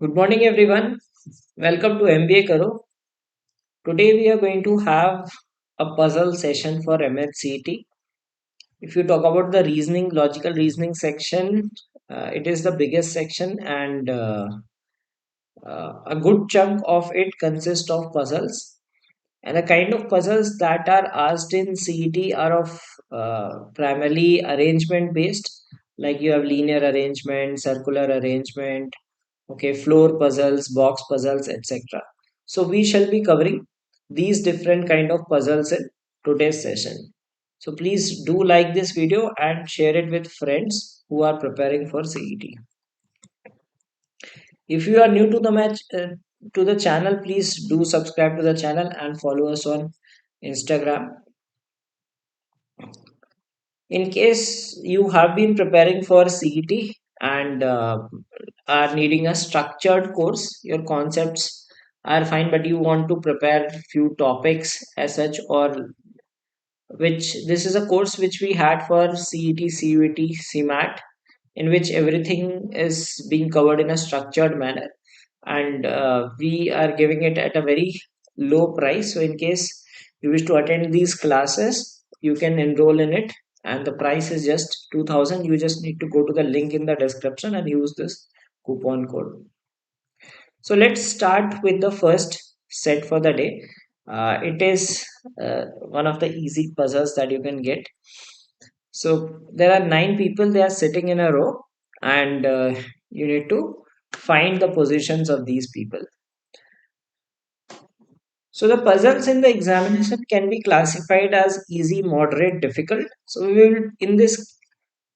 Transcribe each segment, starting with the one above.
Good morning, everyone. Welcome to MBA Karo. Today, we are going to have a puzzle session for MHCT. If you talk about the reasoning, logical reasoning section, it is the biggest section, and a good chunk of it consists of puzzles. And the kind of puzzles that are asked in CET are of primarily arrangement based, like you have linear arrangement, circular arrangement, okay, floor puzzles, box puzzles, etc. So we shall be covering these different kind of puzzles in today's session. So please do like this video and share it with friends who are preparing for CET. If you are new to the to the channel, please do subscribe to the channel and follow us on Instagram. In case you have been preparing for CET and are needing a structured course, your concepts are fine, but you want to prepare few topics as such, or which this is a course which we had for CET, CUET, CMAT, in which everything is being covered in a structured manner, and we are giving it at a very low price. So in case you wish to attend these classes, you can enroll in it, and the price is just 2000. You just need to go to the link in the description and use this coupon code. So let's start with the first set for the day. It is one of the easy puzzles that you can get. So there are nine people, they are sitting in a row, and you need to find the positions of these people. So the puzzles in the examination can be classified as easy, moderate, difficult. So we will, in this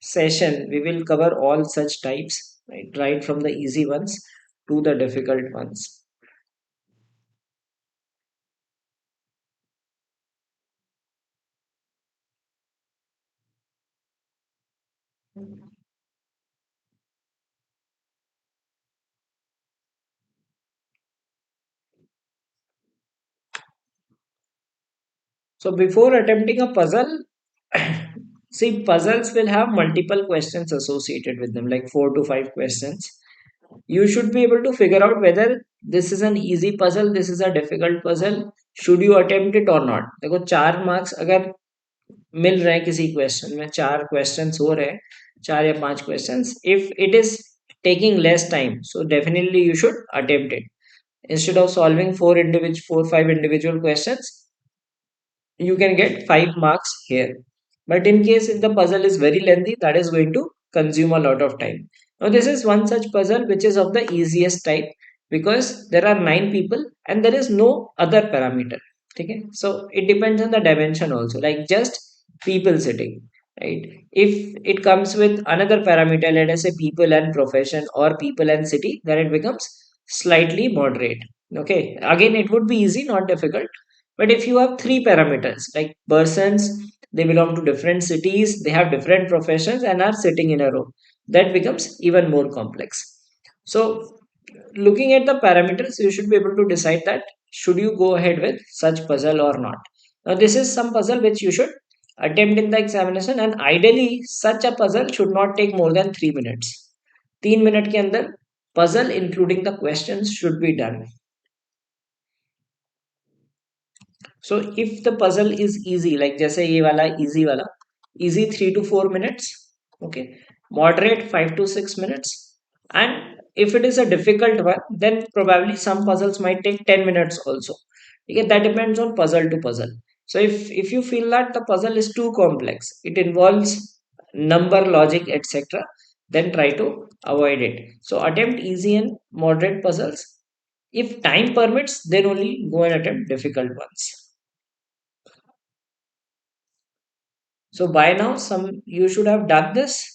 session, we will cover all such types, right from the easy ones to the difficult ones. So before attempting a puzzle, see, puzzles will have multiple questions associated with them, like 4 to 5 questions. You should be able to figure out whether this is an easy puzzle, this is a difficult puzzle, should you attempt it or not. देखो 4 marks अगर मिल रहे हैं किसी question में, 4 questions हो रहे हैं, 4 या 5 questions, if it is taking less time, so definitely you should attempt it. Instead of solving 4 5 individual questions, you can get 5 marks here. But in case if the puzzle is very lengthy, that is going to consume a lot of time. Now this is one such puzzle which is of the easiest type, because there are 9 people and there is no other parameter. Okay, so it depends on the dimension also, like just people sitting, right? If it comes with another parameter, let us say people and profession or people and city, then it becomes slightly moderate. Okay, again it would be easy, not difficult. But if you have three parameters, like persons, they belong to different cities, they have different professions and are sitting in a row, that becomes even more complex. So, looking at the parameters, you should be able to decide that should you go ahead with such puzzle or not. Now, this is some puzzle which you should attempt in the examination, and ideally, such a puzzle should not take more than 3 minutes. 3 minute के अंदर puzzle including the questions should be done. So if the puzzle is easy, like जैसे ये वाला easy वाला, easy 3 to 4 minutes, okay, moderate 5 to 6 minutes, and if it is a difficult one, then probably some puzzles might take 10 minutes also. Okay, that depends on puzzle to puzzle. So if you feel that the puzzle is too complex, it involves number logic, etc., then try to avoid it. So attempt easy and moderate puzzles. If time permits, then only go and attempt difficult ones. So by now, some you should have done this.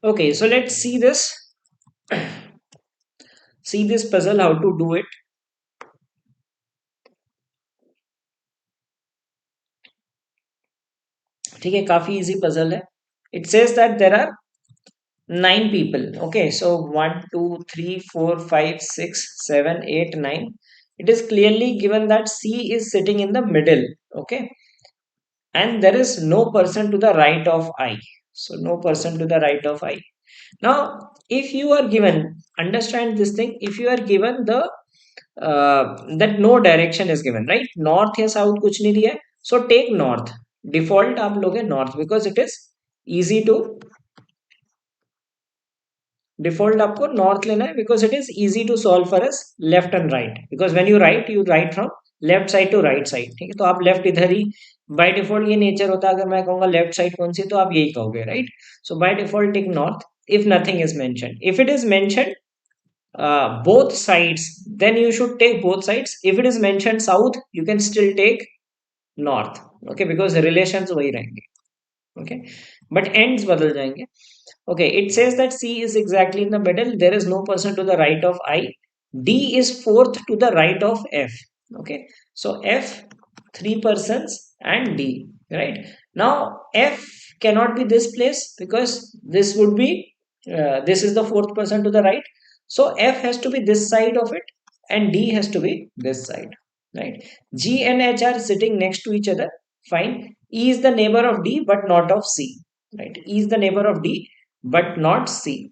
Okay, so let's see this puzzle how to do it. ठीक है, काफी easy puzzle है. It says that there are 9 people. Okay, so 1 2 3 4 5 6 7 8 9. It is clearly given that C is sitting in the middle. Okay, and there is no person to the right of I. So no person to the right of I. Now if you are given, understand this thing, if you are given the that no direction is given, right? North या south कुछ नहीं दिया है, so take north. Default आप लोगे north because it is easy to, default आपको north लेना है because it is easy to solve for us left and right, because when you write from left side to right side. ठीक है, तो आप left इधर ही बाय डिफॉल्ट ये नेचर होता है, अगर मैं कहूंगा लेफ्ट साइड कौन सी तो आप यही कहोगे, right? So by default take north if nothing is mentioned. If it is mentioned both sides, then you should take both sides. If it is mentioned south, you can still take north. Okay, because relations वही रहेंगे. Okay, but ends बदल जाएंगे. Okay, it says that C is exactly in the middle. There is no person to the right of I. D is fourth to the right of F. Okay, so F, three persons and D, right? Now F cannot be this place because this would be, this is the fourth person to the right. So F has to be this side of it and D has to be this side, right? G and H are sitting next to each other. Fine. E is the neighbor of D but not of C, right? E is the neighbor of D but not C.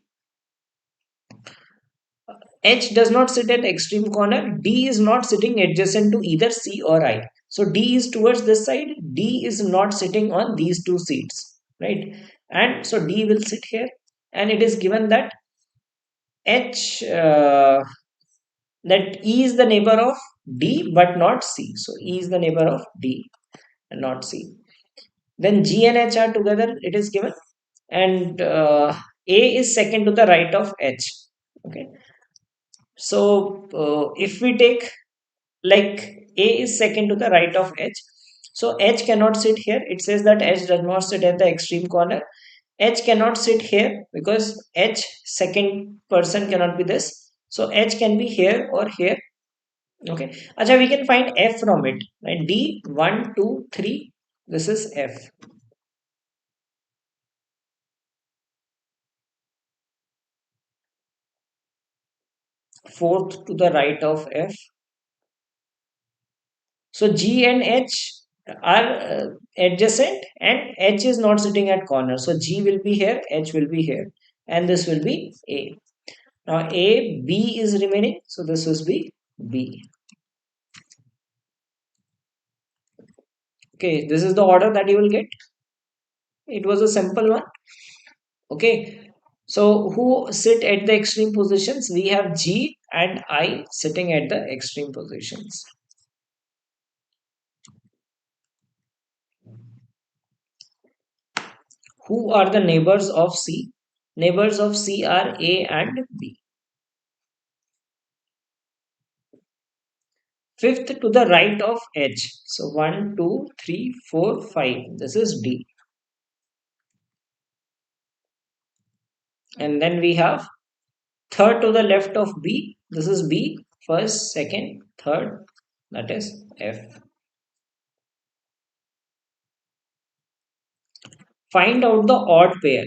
H does not sit at extreme corner. D is not sitting adjacent to either C or I. So D is towards this side. D is not sitting on these two seats, right? And so D will sit here. And it is given that H, that E is the neighbor of D but not C. So E is the neighbor of D and not C. Then G and H are together. It is given. And A is second to the right of H. Okay. So if we take, like, A is second to the right of H, so H cannot sit here. It says that H does not sit at the extreme corner. H cannot sit here because H second person cannot be this. So H can be here or here. Okay. Acha, we can find F from it. Right? D 1 2 3. This is F. Fourth to the right of F. So G and H are adjacent and H is not sitting at corner. So G will be here, H will be here, and this will be A. Now A, B is remaining. So this will be B. Okay, this is the order that you will get. It was a simple one. Okay. So who sit at the extreme positions? We have G and I sitting at the extreme positions. Who are the neighbors of C? Neighbors of C are A and B. Fifth to the right of H. So 1, 2, 3, 4, 5. This is D. And then we have third to the left of B. This is B. First, second, third. That is F. Find out the odd pair.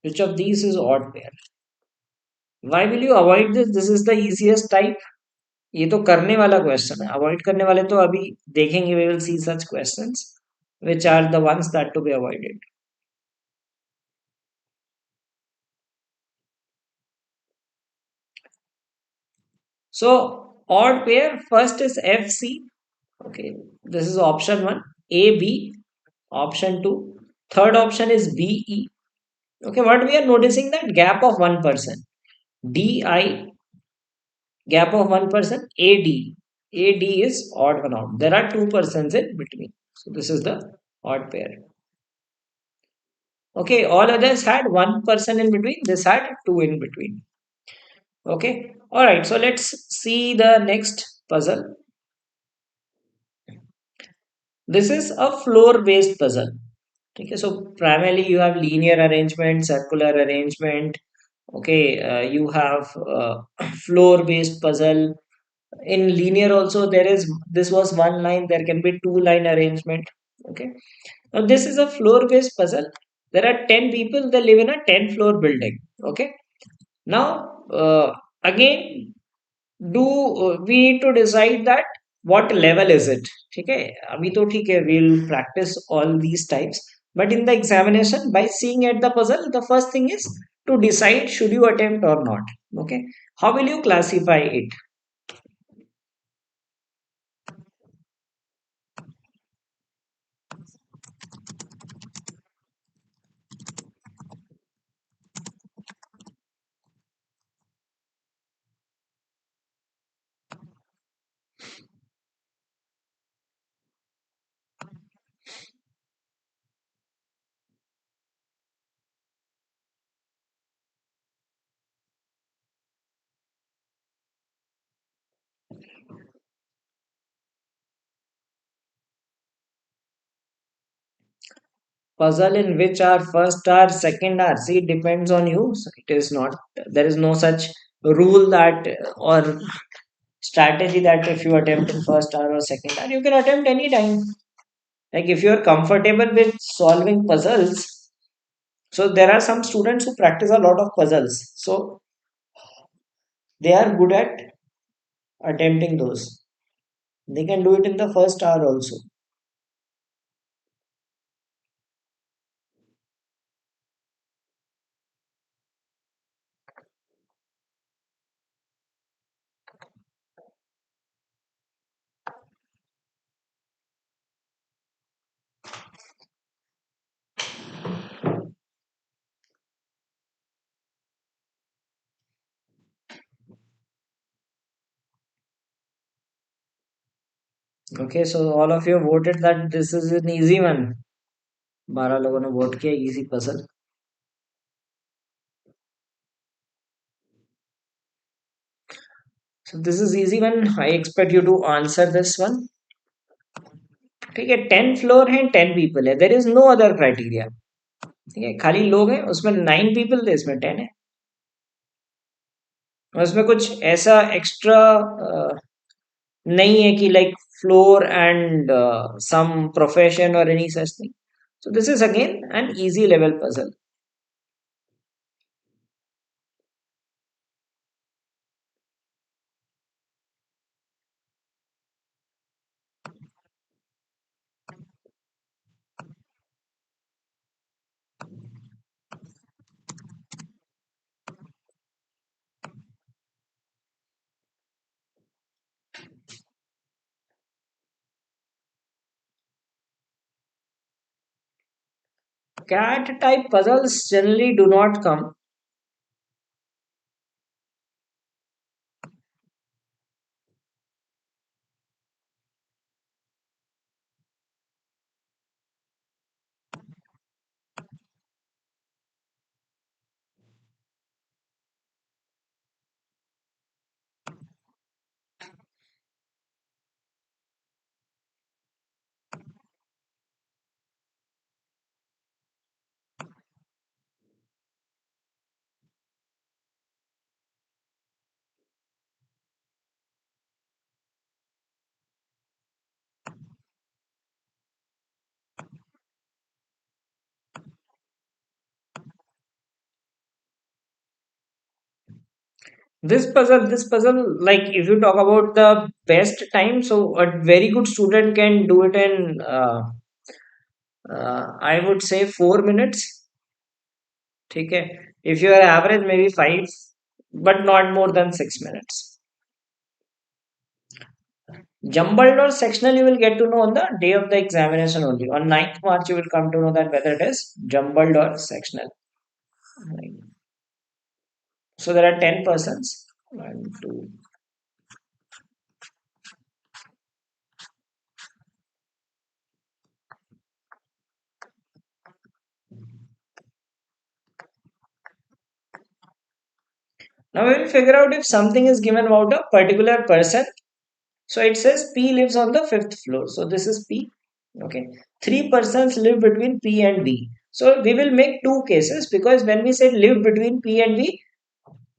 Which of these is odd pair? Why will you avoid this? This is the easiest type. ये तो करने वाला question है. Avoid करने वाले तो अभी देखेंगे. We will see such questions which are the ones that to be avoided. So odd pair first is FC. Okay, this is option 1. AB, option 2. Third option is BE. Okay, what we are noticing, that gap of one person. DI, gap of one person. AD. AD is odd one out. There are two persons in between. So this is the odd pair. Okay, all others had one person in between. This had two in between. Okay, all right. So let's see the next puzzle. This is a floor-based puzzle. Okay, so primarily you have linear arrangement, circular arrangement. Okay, you have floor-based puzzle. In linear also there is, this was one line, there can be two line arrangement. Okay, now this is a floor-based puzzle. There are 10 people. They live in a 10-floor building. Okay, now again do we need to decide that what level is it. Okay, अभी तो ठीक है, we'll practice all these types, but in the examination, by seeing at the puzzle, the first thing is to decide should you attempt or not. Okay, how will you classify it? Puzzle in which are first or second are, see, it depends on you. So it is not, there is no such rule that or strategy that if you attempt in first hour or second hour, you can attempt any time. Like if you are comfortable with solving puzzles, so there are some students who practice a lot of puzzles, so they are good at attempting those. They can do it in the first hour also. Okay, so all of you voted that this is an easy one. 12 लोगों ने vote किया easy puzzle. So this is easy one. I expect you to answer this one. ठीक है, 10 floor है, 10 people है, there is no other criteria. ठीक है, खाली लोग हैं, उसमें 9 पीपल थे, इसमें 10 है. और उसमें कुछ ऐसा एक्स्ट्रा नहीं है कि like floor and some profession और any such thing. So this is again an easy level puzzle. Cat type puzzles generally do not come. This puzzle, like if you talk about the best time, so a very good student can do it in, I would say 4 minutes. ठीक है, if you are average maybe 5, but not more than 6 minutes. Jumbled or sectional you will get to know on the day of the examination only. On 9th March you will come to know that whether it is jumbled or sectional. So there are 10 persons. One, two. Now we will figure out if something is given about a particular person. So it says P lives on the fifth floor. So this is P. Okay. Three persons live between P and V. So we will make two cases, because when we said live between P and V,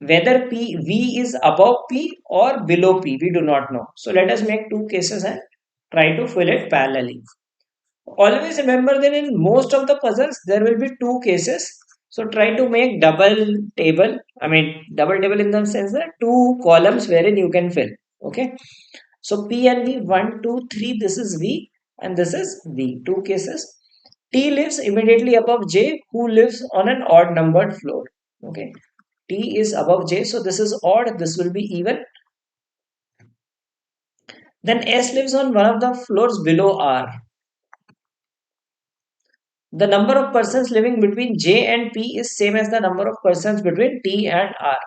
whether V is above P or below P, we do not know. So let us make two cases and try to fill it parallelly. Always remember that in most of the puzzles there will be two cases. So try to make double table. I mean double table in the sense that two columns wherein you can fill. Okay. So P and V, 1, 2, 3, this is V and this is V. Two cases. T lives immediately above J, who lives on an odd numbered floor. Okay. T is above J, so this is odd, this will be even. Then S lives on one of the floors below R. The number of persons living between J and P is same as the number of persons between T and R.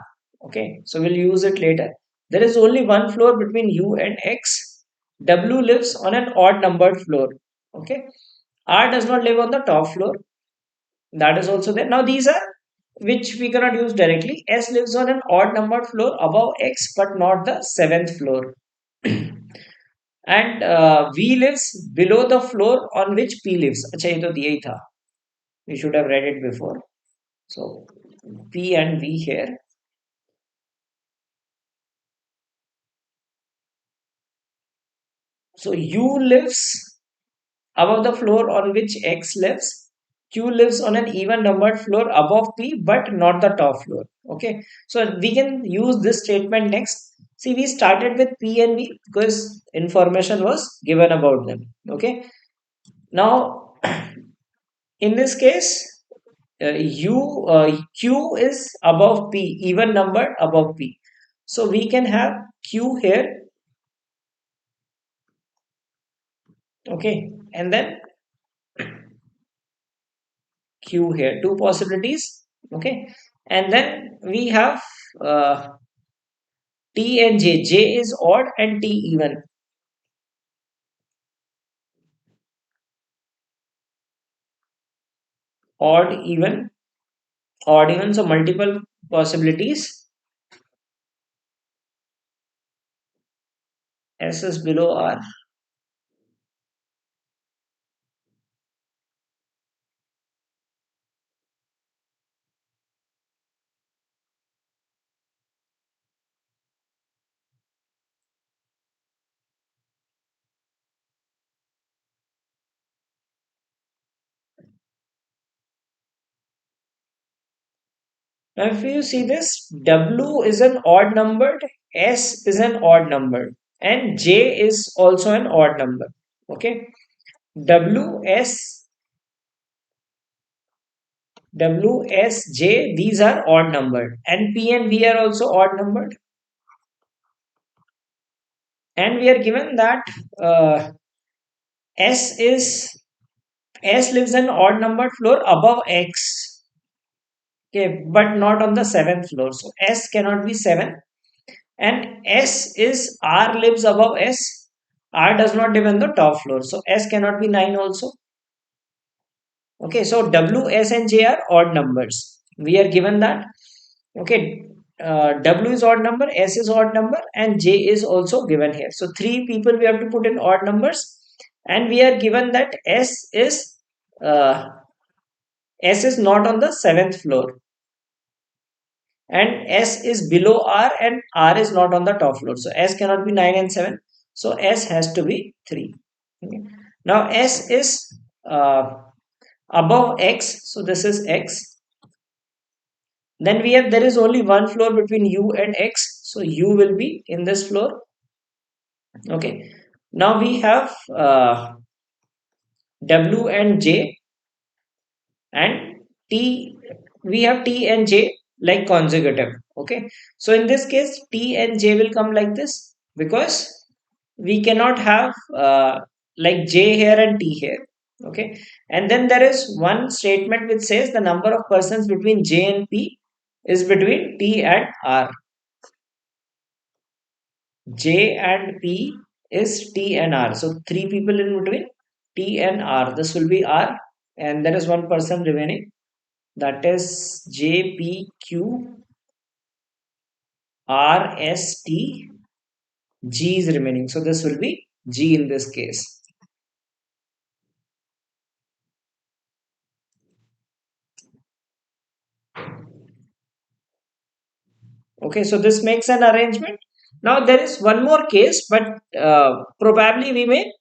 Okay, so we'll use it later. There is only one floor between U and X. W lives on an odd numbered floor. Okay, R does not live on the top floor. That is also there. Now these are which we cannot use directly. S lives on an odd numbered floor above X, but not the seventh floor. And V lives below the floor on which P lives. अच्छा ये तो दिया ही था. We should have read it before. So P and V here. So U lives above the floor on which X lives. Q lives on an even numbered floor above P but not the top floor. Okay. So we can use this statement next. See, we started with P and V because information was given about them. Okay. Now, in this case, Q is above P, even numbered above P. So we can have Q here. Okay. And then Q here, two possibilities. Okay. And then we have uh, T and J. J is odd and T even. Odd, even, odd, even. So multiple possibilities. S is below R. Now, if you see this, W is an odd number, S is an odd number, and J is also an odd number. Okay. W, S, W, S, J, these are odd numbered, and P and V are also odd numbered. And we are given that uh, S is S lives in odd numbered floor above X. Okay, but not on the seventh floor. So S cannot be 7. And S is R lives above S. R does not live on the top floor. So S cannot be 9 also. Okay, so W, S, and J are odd numbers. We are given that. Okay, W is odd number, S is odd number, and J is also given here. So three people we have to put in odd numbers, and we are given that uh, S is not on the seventh floor, and S is below R, and R is not on the top floor. So S cannot be 9 and 7. So S has to be 3. Okay. Now S is above X. So this is X. Then we have there is only one floor between U and X. So U will be in this floor. Okay. Now we have W and J, and T. We have T and J like consecutive. Okay. So in this case, T and J will come like this, because we cannot have like J here and T here. Okay. And then there is one statement which says the number of persons between J and P is between T and R. J and P is T and R. So three people in between T and R. This will be R, and there is one person remaining. That is JPQ. R, S, T, G is remaining. So this will be G in this case. Okay, so this makes an arrangement. Now there is one more case, but probably we may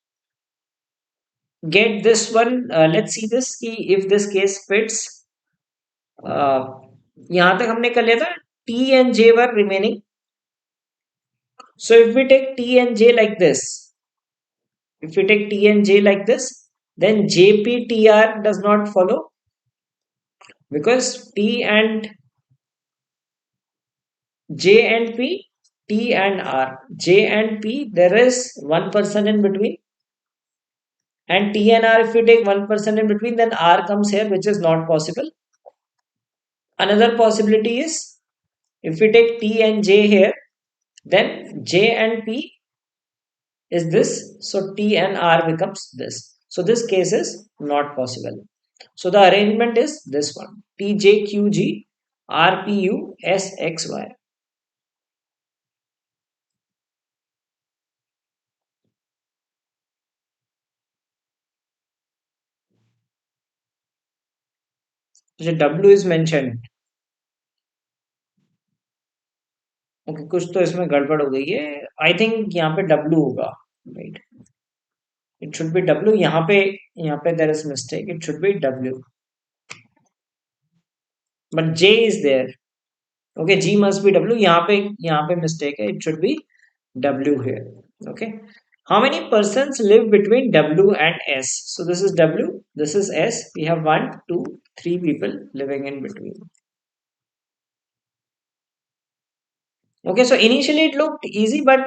get this one. Let's see this if this case fits. यहाँ तक हमने कर लिया था T and J were remaining. So if we take T and J like this, if we take T and J like this, then JPTR does not follow because J and P, T and R. J and P, there is one person in between. And T and R, if we take one person in between, then R comes here, which is not possible. Another possibility is if we take T and J here, then J and P is this. So T and R becomes this. So this case is not possible. So the arrangement is this one. TJQG RPU SXY. So W is mentioned. Okay कुछ तो इसमें गड़बड़ हो गई है I think यहाँ पे W होगा right it should be W यहाँ पे there is mistake it should be W but J is there okay G must be W यहाँ पे मिस्टेक है it should be W here okay how many persons live between W and S so this is W this is S we have one two three people living in between okay so initially it looked easy but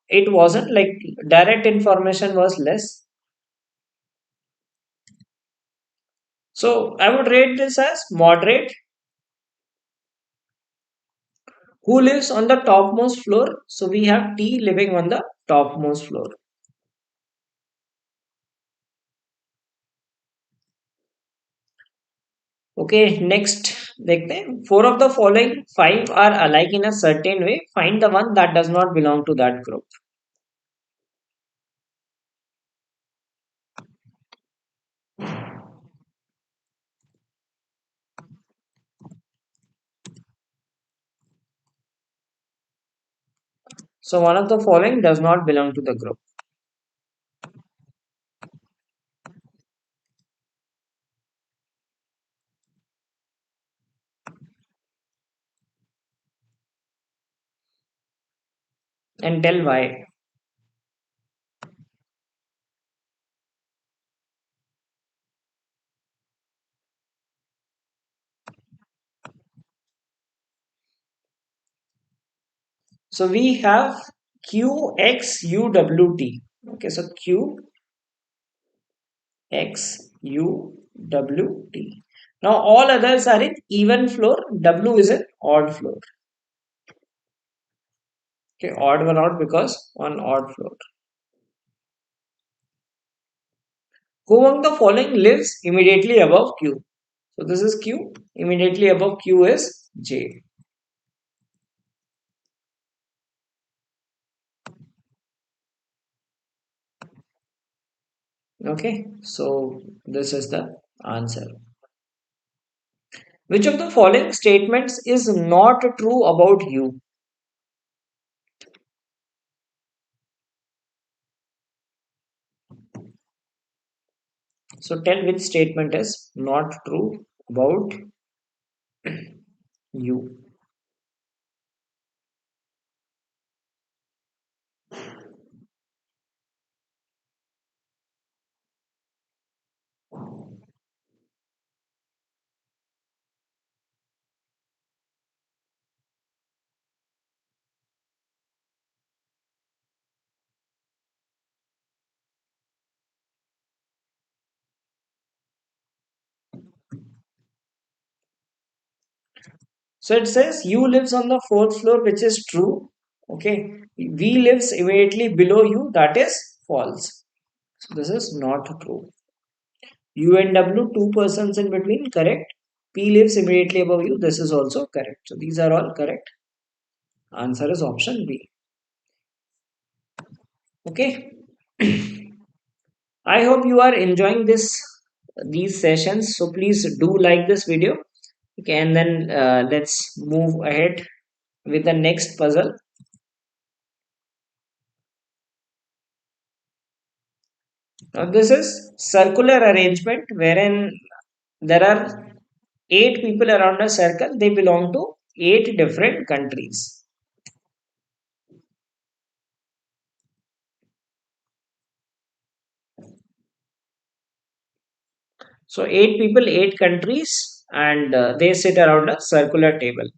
it wasn't like direct information was less. So I would rate this as moderate. Who lives on the topmost floor? So we have T living on the topmost floor. Okay, next देखते हैं. Four of the following five are alike in a certain way. Find the one that does not belong to that group. So one of the following does not belong to the group. And tell why. So we have QXUWT. Okay, so QXUWT. Now all others are in even floor. W is an odd floor. Okay, odd one out because on odd floor. Who among the following lives immediately above Q? So this is Q. Immediately above Q is J. Okay, so this is the answer. Which of the following statements is not true about you? So tell which statement is not true about you. So it says you lives on the fourth floor, which is true. Okay, V lives immediately below you, that is false. So this is not true. U and W, two persons in between, correct. P lives immediately above you, this is also correct. So these are all correct Answer is option B. Okay. I hope you are enjoying these sessions. So please do like this video. Okay, and then let's move ahead with the next puzzle. Now this is circular arrangement wherein there are eight people around a circle. They belong to eight different countries. So eight people, eight countries, and they sit around a circular table.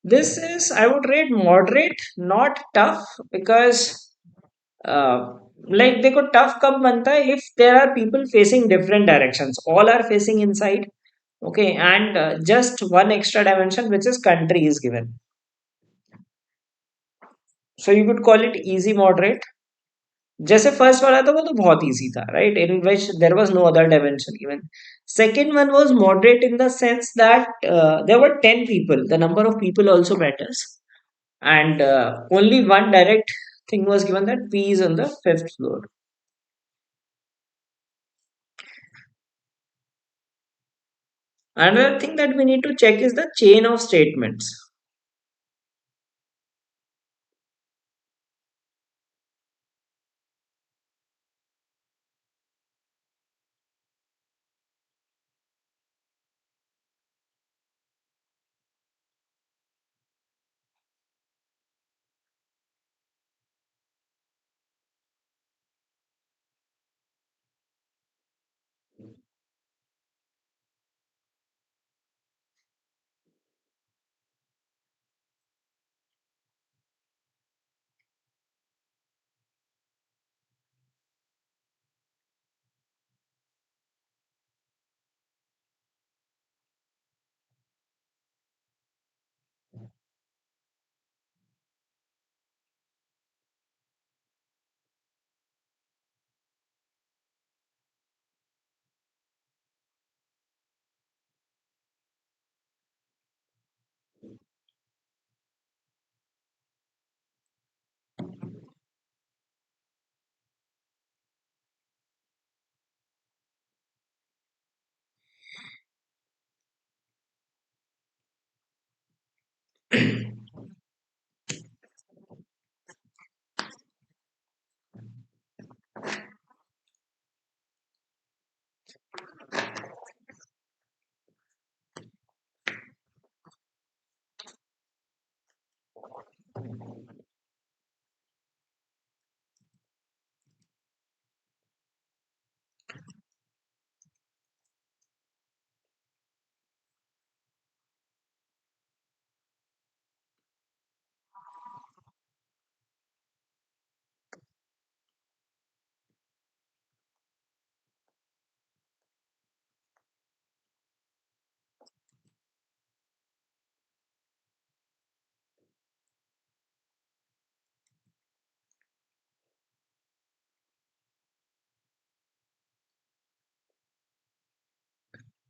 This is, I would rate moderate, not tough, because uh, like देखो tough कब बनता है if there are people facing different directions, all are facing inside, okay, and just one extra dimension which is country is given. So you could call it easy moderate. जैसे first वाला था वो तो बहुत easy था, right, in which there was no other dimension given. Second one was moderate in the sense that there were 10 people, the number of people also matters, and only one direct thing was given, that P is on the fifth floor. Another thing that we need to check is the chain of statements.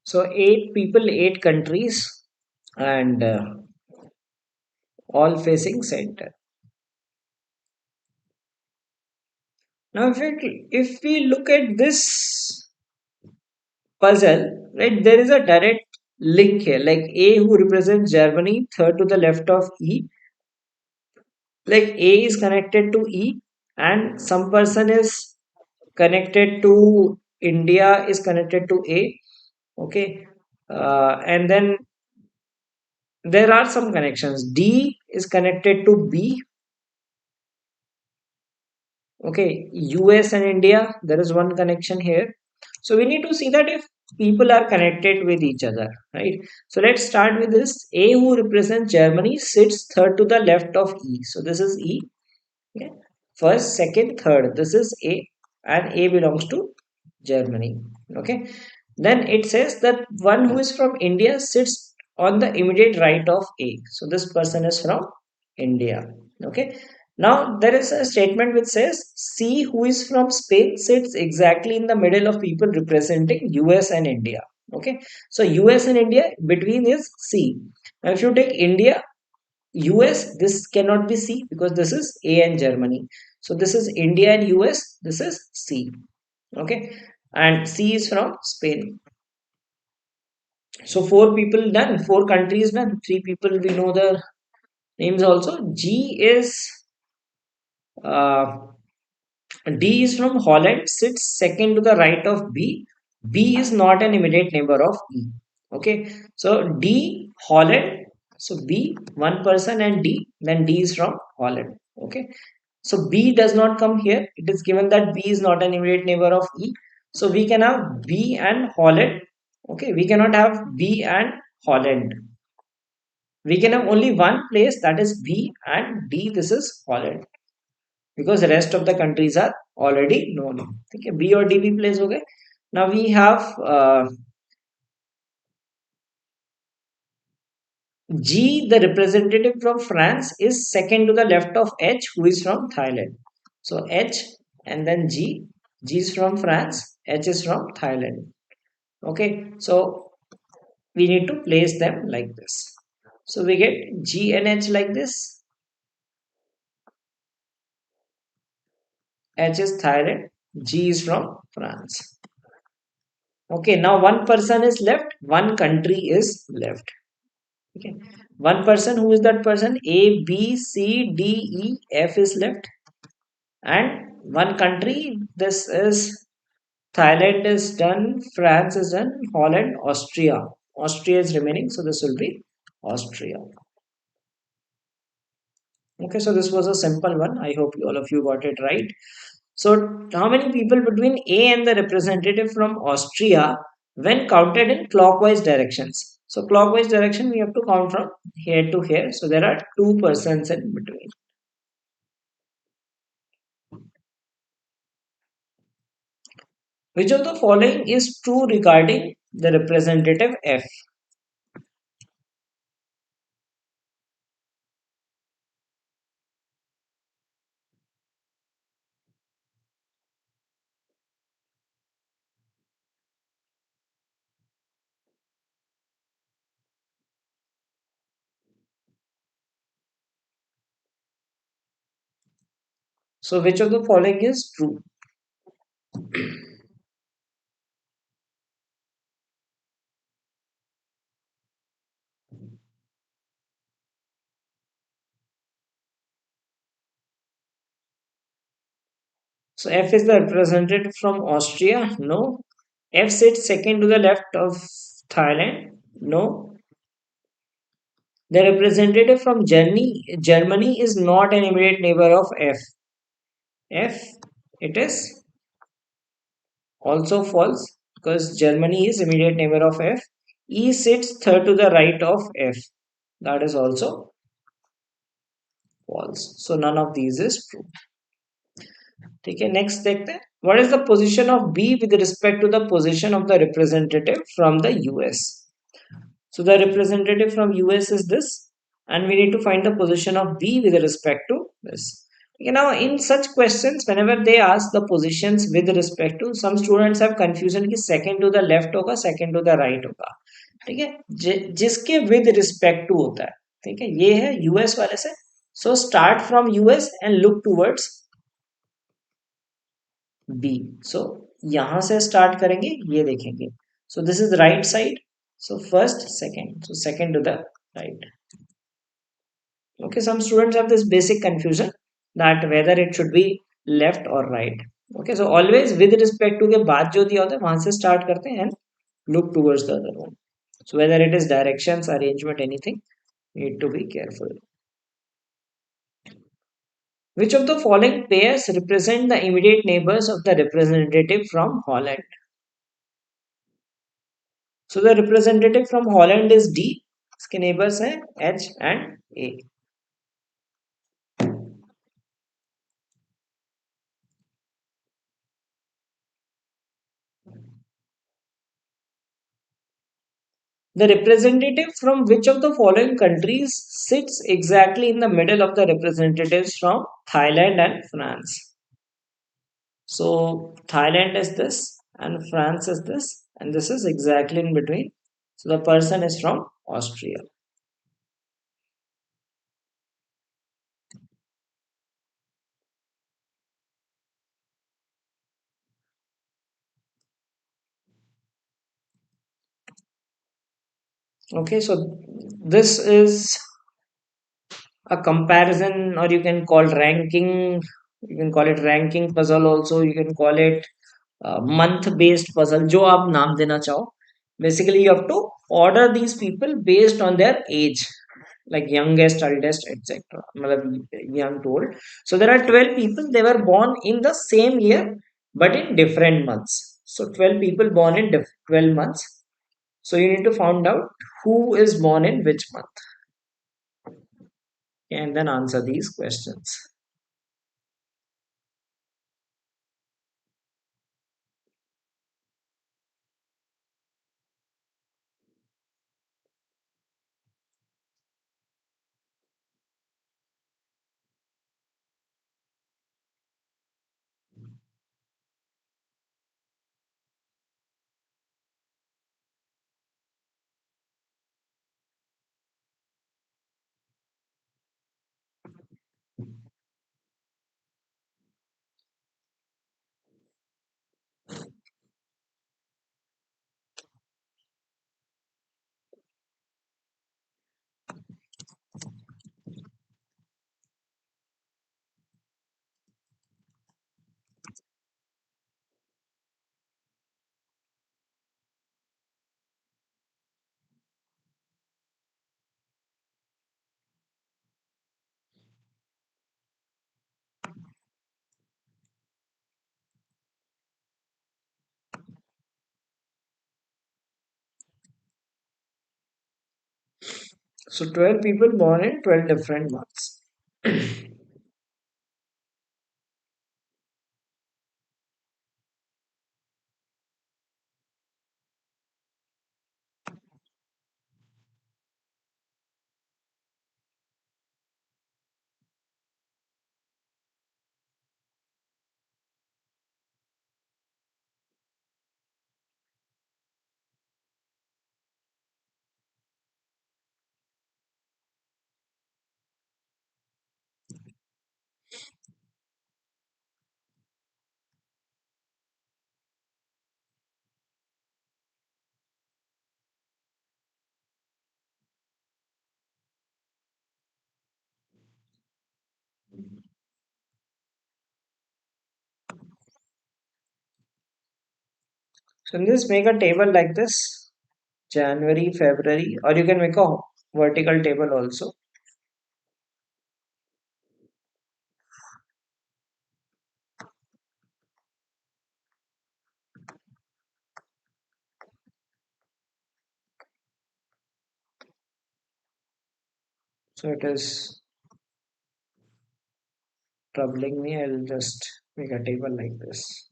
So eight people, eight countries, and all facing center. Now if we look at this puzzle, right, there is a direct link here. Like A, who represents Germany, third to the left of E. Like A is connected to E, and some person is connected to India is connected to A. Okay, and then there are some connections. D is connected to B. Okay, US and India, there is one connection here. So we need to see that if people are connected with each other, right? So let's start with this. A, who represents Germany, sits third to the left of E. So this is E. Okay. First, second, third. This is A, and A belongs to Germany. Okay. Then it says that one who is from India sits on the immediate right of A. So this person is from India. Okay. Now there is a statement which says C, who is from Spain, sits exactly in the middle of people representing US and India. Okay. So US and India between is C. Now if you take India, US, this cannot be C because this is A and Germany. So this is India and US, this is C. Okay. And C is from Spain. So four people done, four countries done, three people we know the names also. G is uh, D is from Holland, sits second to the right of B. B is not an immediate neighbor of E. Okay, so D Holland, so B one person and D, then D is from Holland. Okay, so B does not come here. It is given that B is not an immediate neighbor of E. So we can have B and Holland. Okay, we cannot have B and Holland. We can have only one place, that is B, and D, this is Holland, because the rest of the countries are already known. Okay, B or D भी place हो गए. Now we have G, the representative from France, is second to the left of H, who is from Thailand. So H and then G. G is from France, H is from Thailand. Okay, so we need to place them like this. So we get G and H like this. H is Thailand, G is from France. Okay, now one person is left, one country is left. Okay, one person, who is that person? A, B, C, D, E, F is left, and one country. This is Thailand is done, France is done, Holland, Austria. Austria is remaining, so this will be Austria. Okay, so this was a simple one. I hope all of you got it right. So, how many people between A and the representative from Austria when counted in clockwise directions? So, clockwise direction we have to count from here to here. So, there are two persons in between. Which of the following is true regarding the representative F? So, which of the following is true? So, F is the representative from Austria? No. F sits second to the left of Thailand? No. The representative from Germany is not an immediate neighbor of F. F, it is also false because Germany is immediate neighbor of F. E sits third to the right of F. That is also false. So none of these is true. Okay, next देखते हैं. What is the position of B with respect to the position of the representative from the US? So the representative from US is this, and we need to find the position of B with respect to this. Okay, now in such questions, whenever they ask the positions with respect to, some students have confusion कि second to the left होगा, second to the right होगा. ठीक है, जिसके with respect to होता है. ठीक है, ये है US वाले से. So start from US and look towards B. So यहाँ से start करेंगे, ये देखेंगे. So this is right side. So first, second. So second to the right. Okay, some students have this basic confusion that whether it should be left or right. Okay, so always with respect to के बाद जो दिया होता है वहां से start करते हैं and look towards the other one. So whether it is directions, arrangement, anything, need to be careful. Which of the following pairs represent the immediate neighbors of the representative from Holland? So the representative from Holland is D. इसके neighbors हैं H and A. The representative from which of the following countries sits exactly in the middle of the representatives from Thailand and France? So Thailand is this, and France is this, and this is exactly in between. So the person is from Austria. Okay, so this is a comparison, or you can call ranking. You can call it ranking puzzle also. You can call it month based puzzle. जो आप नाम देना चाहो. Basically, you have to order these people based on their age, like youngest, eldest, etc. मतलब young to old. So there are 12 people. They were born in the same year, but in different months. So 12 people born in 12 months. So you need to find out who is born in which month, and then answer these questions. So 12 people born in 12 different months. So in this, make a table like this: January, February, or you can make a vertical table also. So it is troubling me. I'll just make a table like this.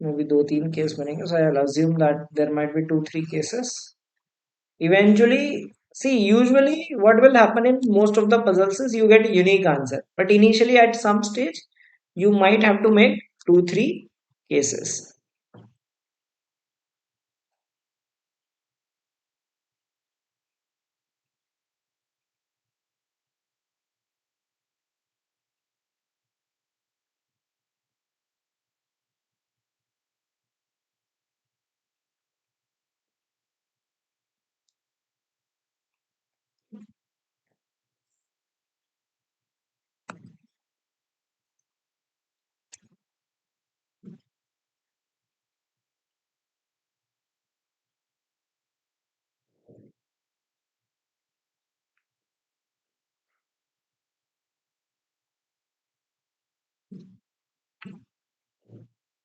Maybe दो तीन case बनेंगे. So I'll assume that there might be two three cases. Eventually, see, usually what will happen in most of the puzzles is you get a unique answer. But initially, at some stage, you might have to make two three cases.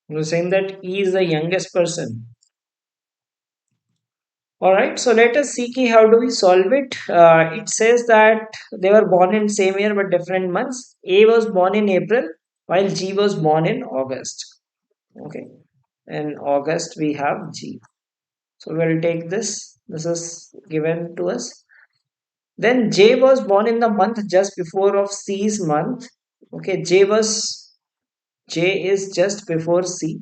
You're saying that E is the youngest person. All right, so let us see ki how do we solve it. It says that they were born in same year but different months. A was born in April while G was born in August. Okay, in August we have G. So we'll take this. This is given to us. Then J was born in the month just before of C's month. Okay, J is just before C.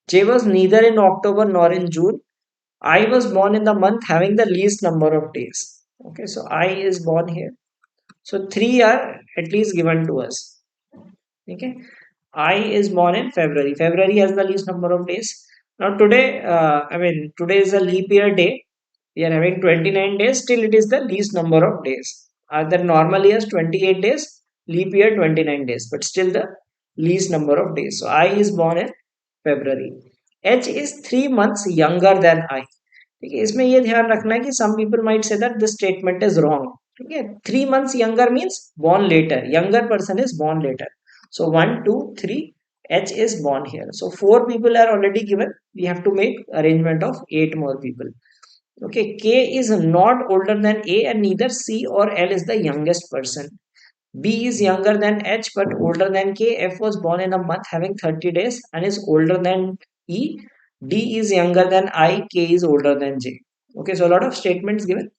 J was neither in October nor in June. I was born in the month having the least number of days. Okay, so I is born here. So three are at least given to us. Okay, I is born in February. February has the least number of days. Now today, today is a leap year day. We are having 29 days. Still, it is the least number of days. Other normal years 28 days, leap year 29 days, but still the least number of days. So I is born in February. H is 3 months younger than I. ठीक है इसमें ये ध्यान रखना है कि some people might say that this statement is wrong. ठीक है 3 months younger means born later. Younger person is born later. So 1, 2, 3. H is born here. So 4 people are already given. We have to make arrangement of 8 more people. Okay, K is not older than A and neither C or L is the youngest person. B is younger than H but older than K. F was born in a month having 30 days and is older than E. D is younger than I. K is older than J. Okay, so a lot of statements given.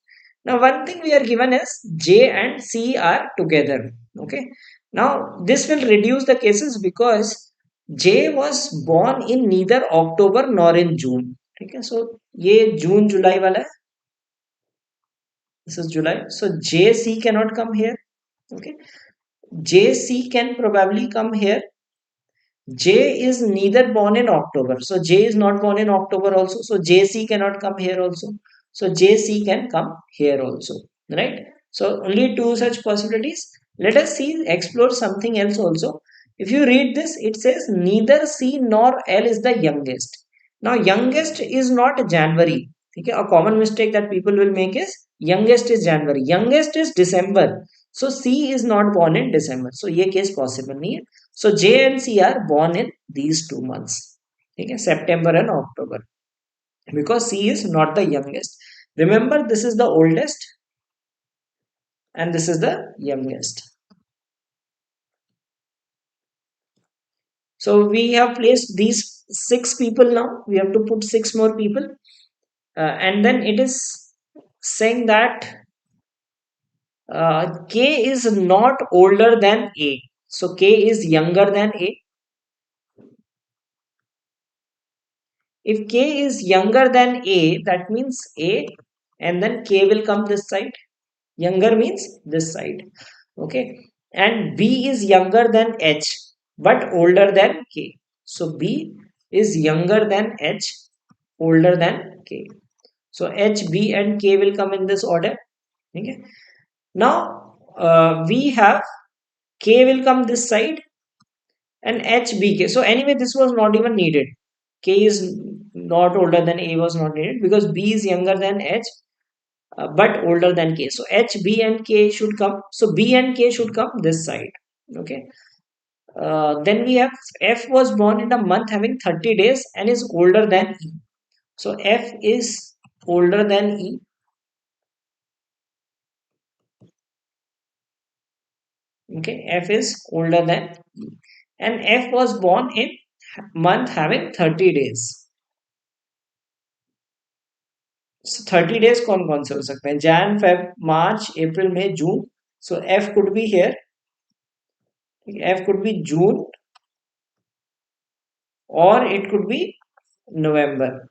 Now, one thing we are given is J and C are together. Okay, now this will reduce the cases because J was born in neither October nor in June. Okay, so ये जून जुलाई वाला है. This is July. So JC cannot come here. Okay. JC can probably come here. J is neither born in October. So J is not born in October also. So JC cannot come here also. So JC can come here also. Right? So only two such possibilities. Let us see, explore something else also. If you read this, it says neither C nor L is the youngest. Now, youngest is not January. Okay, a common mistake that people will make is youngest is January. Youngest is December. So C is not born in December. So ये case possible नहीं है. So J and C are born in these 2 months. Okay, September and October. Because C is not the youngest. Remember, this is the oldest and this is the youngest. So we have placed these 6 people now. We have to put 6 more people. And then it is saying that K is not older than A. So K is younger than A. If K is younger than A, that means A and then K will come this side. Younger means this side. Okay. And B is younger than H but older than K. So B is younger than H, older than K. So H, B and K will come in this order. Okay. Now we have K will come this side and HBK. So anyway, this was not even needed. K is not older than A was not needed because B is younger than H but older than K. So H, B and K should come. So B and K should come this side. Okay. Then we have F was born in a month having 30 days and is older than E. So F is older than E. Okay. F is older than E. And F was born in month having 30 days. So 30 days कौन से हो सकते हैं Jan, Feb, March, April, May, June. So F could be here. F could be June or it could be November.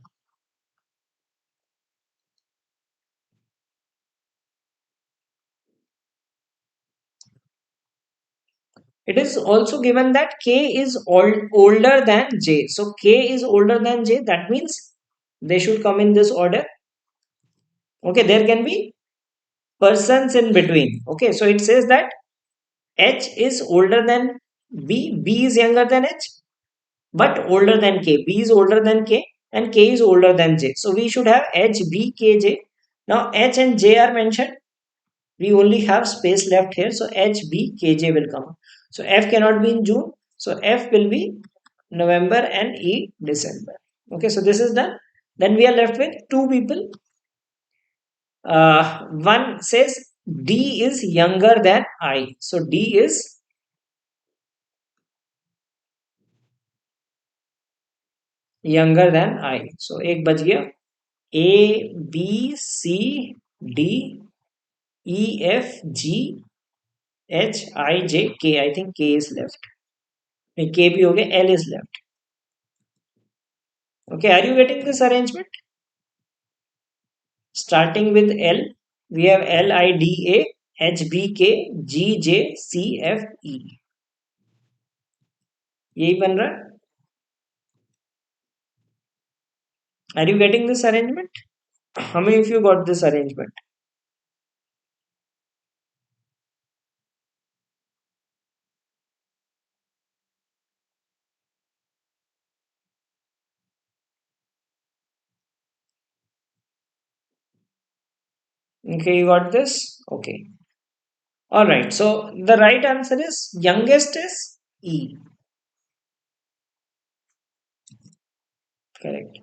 It is also given that K is older than J. So K is older than J. That means they should come in this order. Okay, there can be persons in between. Okay, so it says that H is older than B. B is younger than H, but older than K. B is older than K, and K is older than J. So we should have H, B, K, J. Now H and J are mentioned. We only have space left here. So H, B, K, J will come. So F cannot be in June. So F will be November and E December. Okay, so this is done. Then we are left with two people. One says D is younger than I. So D is younger than I. So एक बच गया. A B C D E F G H I J K. I think K is left. K भी हो गया. L is left. Okay, are you getting this arrangement? Starting with L, we have L I D A H B K G J C F E. यही बन रहा है. Are you getting this arrangement? How many of you got this arrangement? Okay, you got this? Okay. Alright, so the right answer is youngest is E. Correct.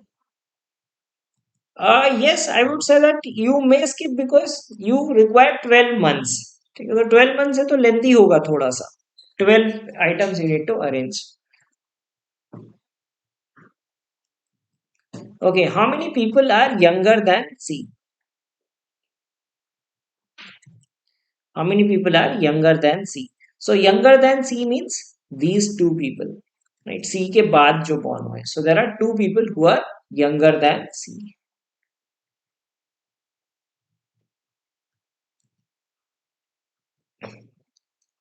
Yes, I would say that you may skip because you require 12 months. ठीक है, तो 12 months है तो lengthy होगा थोड़ा सा. 12 items you need to arrange. Okay, how many people are younger than C? How many people are younger than C? So younger than C means these two people, right? C के बाद जो born हुए. So there are two people who are younger than C.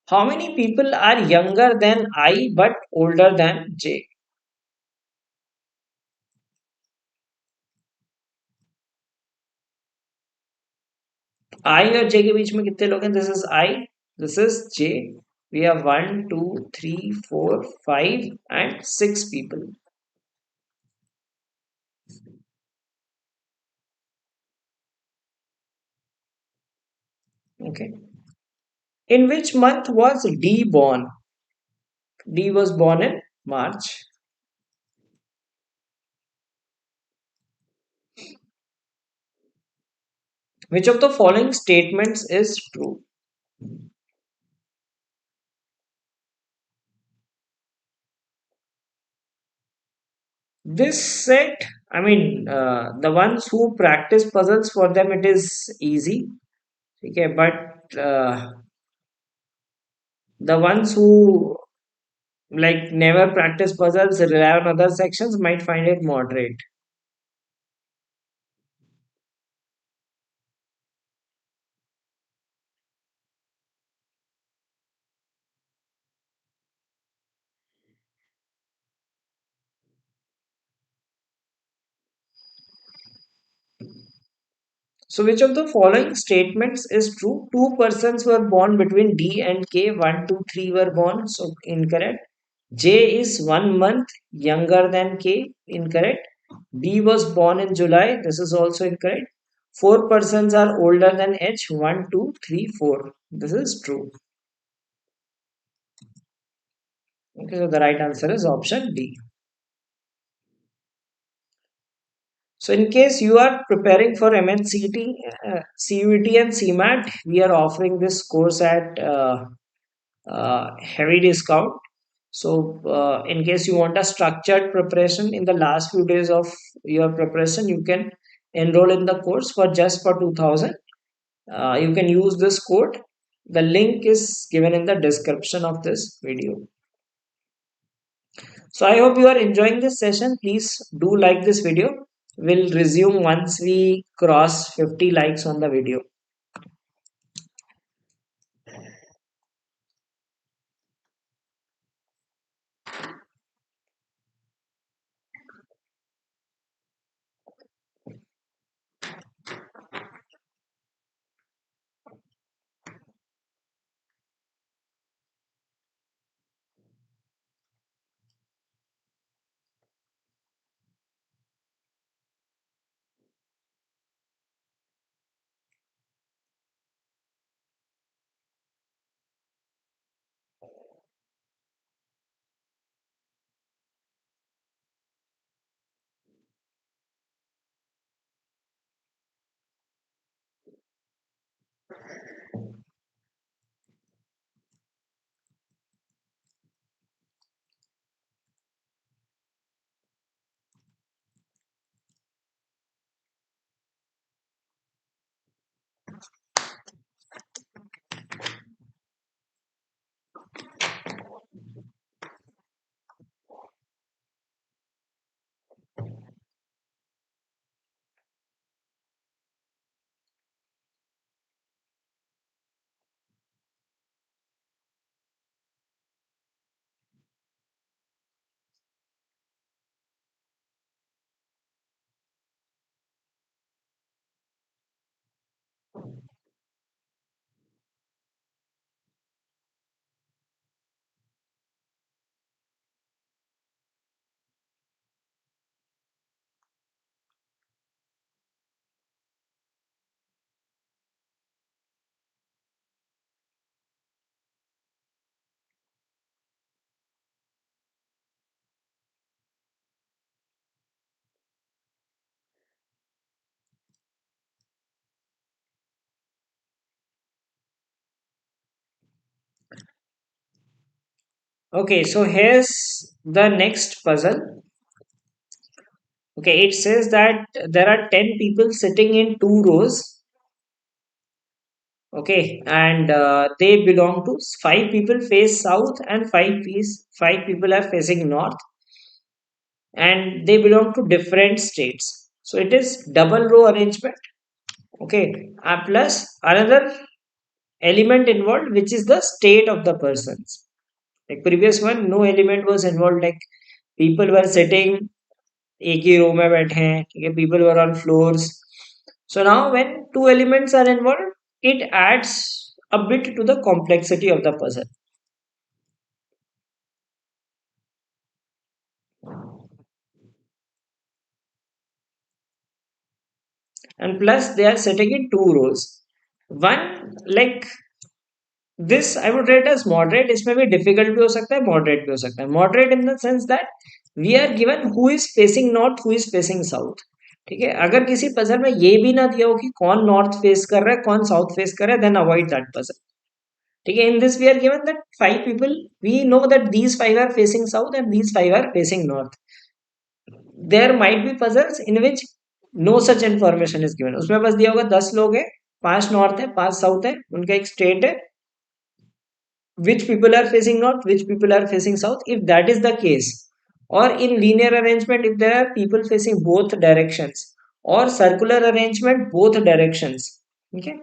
How many people are younger than I but older than J? I और J के बीच में कितने लोग हैं? This is I, this is J. We have 1, 2, 3, 4, 5 and 6 people. Okay. In which month was D born? D was born in March. Which of the following statements is true? This set, I mean, the ones who practice puzzles for them, it is easy. Okay, but the ones who like never practice puzzles, rely on other sections, might find it moderate. So, which of the following statements is true? Two persons were born between D and K. One, two, three were born. So, incorrect. J is 1 month younger than K. Incorrect. D was born in July. This is also incorrect. Four persons are older than H. One, two, three, four. This is true. Okay, so the right answer is option D. So, in case you are preparing for MNCT, CUET, and CMAT, we are offering this course at heavy discount. So, in case you want a structured preparation in the last few days of your preparation, you can enroll in the course for just for 2000. You can use this code. The link is given in the description of this video. So, I hope you are enjoying this session. Please do like this video. We'll resume once we cross 50 likes on the video. Okay, so here's the next puzzle. Okay, it says that there are 10 people sitting in two rows. Okay, and they belong to five people face south and five people are facing north, and they belong to different states. So it is double row arrangement. Okay, plus another element involved, which is the state of the persons. Like previous one, no element was involved. Like people were sitting एक ही रो में बैठे हैं, ठीक है, people were on floors. So now when two elements are involved, it adds a bit to the complexity of the puzzle. And plus they are sitting in two rows. One, like this I would rate as moderate. इसमें भी difficult भी हो सकता है, moderate भी हो सकता है. Moderate in the sense that we are given who is facing north, who is facing south. ठीक है, अगर किसी पजल में ये भी ना दिया हो कि कौन नॉर्थ फेस कर रहा है कौन साउथ फेस कर रहा है, देन अवॉइड दैट पजल. ठीक है, in this we are given that five people, we know that these five are facing south and these five are facing north. There might be puzzles in which no such information is given. उसमें बस दिया होगा 10 लोग हैं, पांच north है पांच south है, उनका एक स्टेट है, which people are facing north, which people are facing south. If that is the case, or in linear arrangement if there are people facing both directions, or circular arrangement both directions. Okay,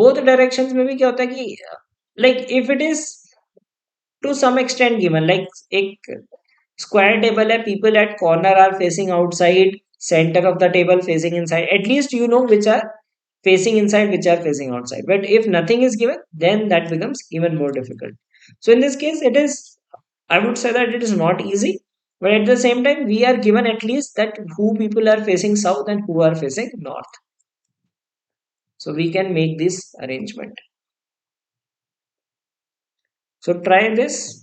both directions में भी क्या होता है कि like if it is to some extent given, like एक square table है, people at corner are facing outside, center of the table facing inside, at least you know which are facing inside, which are facing outside. But if nothing is given, then that becomes even more difficult. So in this case it is, I would say that it is not easy, but at the same time we are given at least that who people are facing south and who are facing north, so we can make this arrangement. So try this.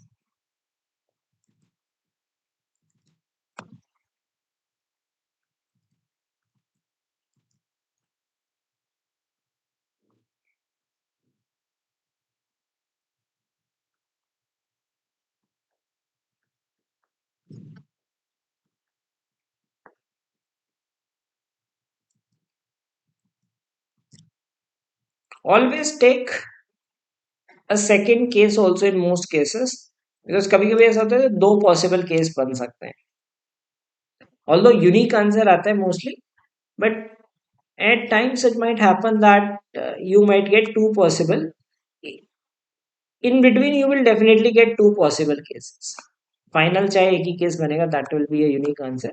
Always take a second case also in most cases, because कभी कभी ऐसा होता है दो possible case बन सकते हैं, although unique answer आता है mostly, but at times it might happen that you might get two possible. In between you will definitely get two possible cases. Final चाहे एक ही केस बनेगा, that will be a unique answer.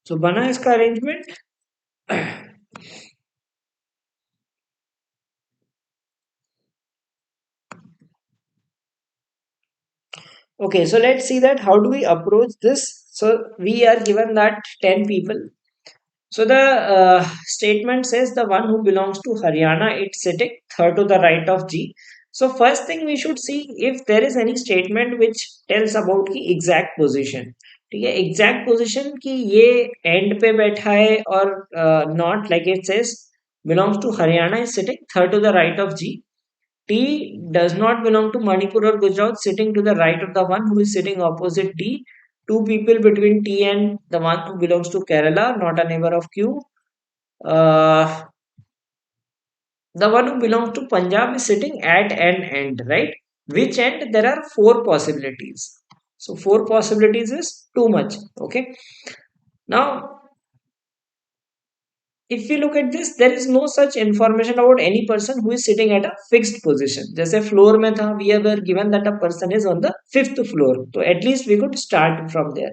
So बना इसका arrangement. Okay, so let's see that how do we approach this. So we are given that 10 people. So the statement says the one who belongs to Haryana, it's sitting third to the right of G. So first thing we should see if there is any statement which tells about the exact position. ठीक है, exact position कि ये end पे बैठा है और not, like it says belongs to Haryana is sitting third to the right of G. T does not belong to Manipur or Gujarat, sitting to the right of the one who is sitting opposite D. Two people between T and the one who belongs to Kerala, not a neighbor of Q. Uh, the one who belongs to Punjab is sitting at an end, right? Which end? There are four possibilities. So, four possibilities is too much. Okay. Now, if we look at this, there is no such information about any person who is sitting at a fixed position. जैसे floor में था, we were given that a person is on the fifth floor. So at least we could start from there.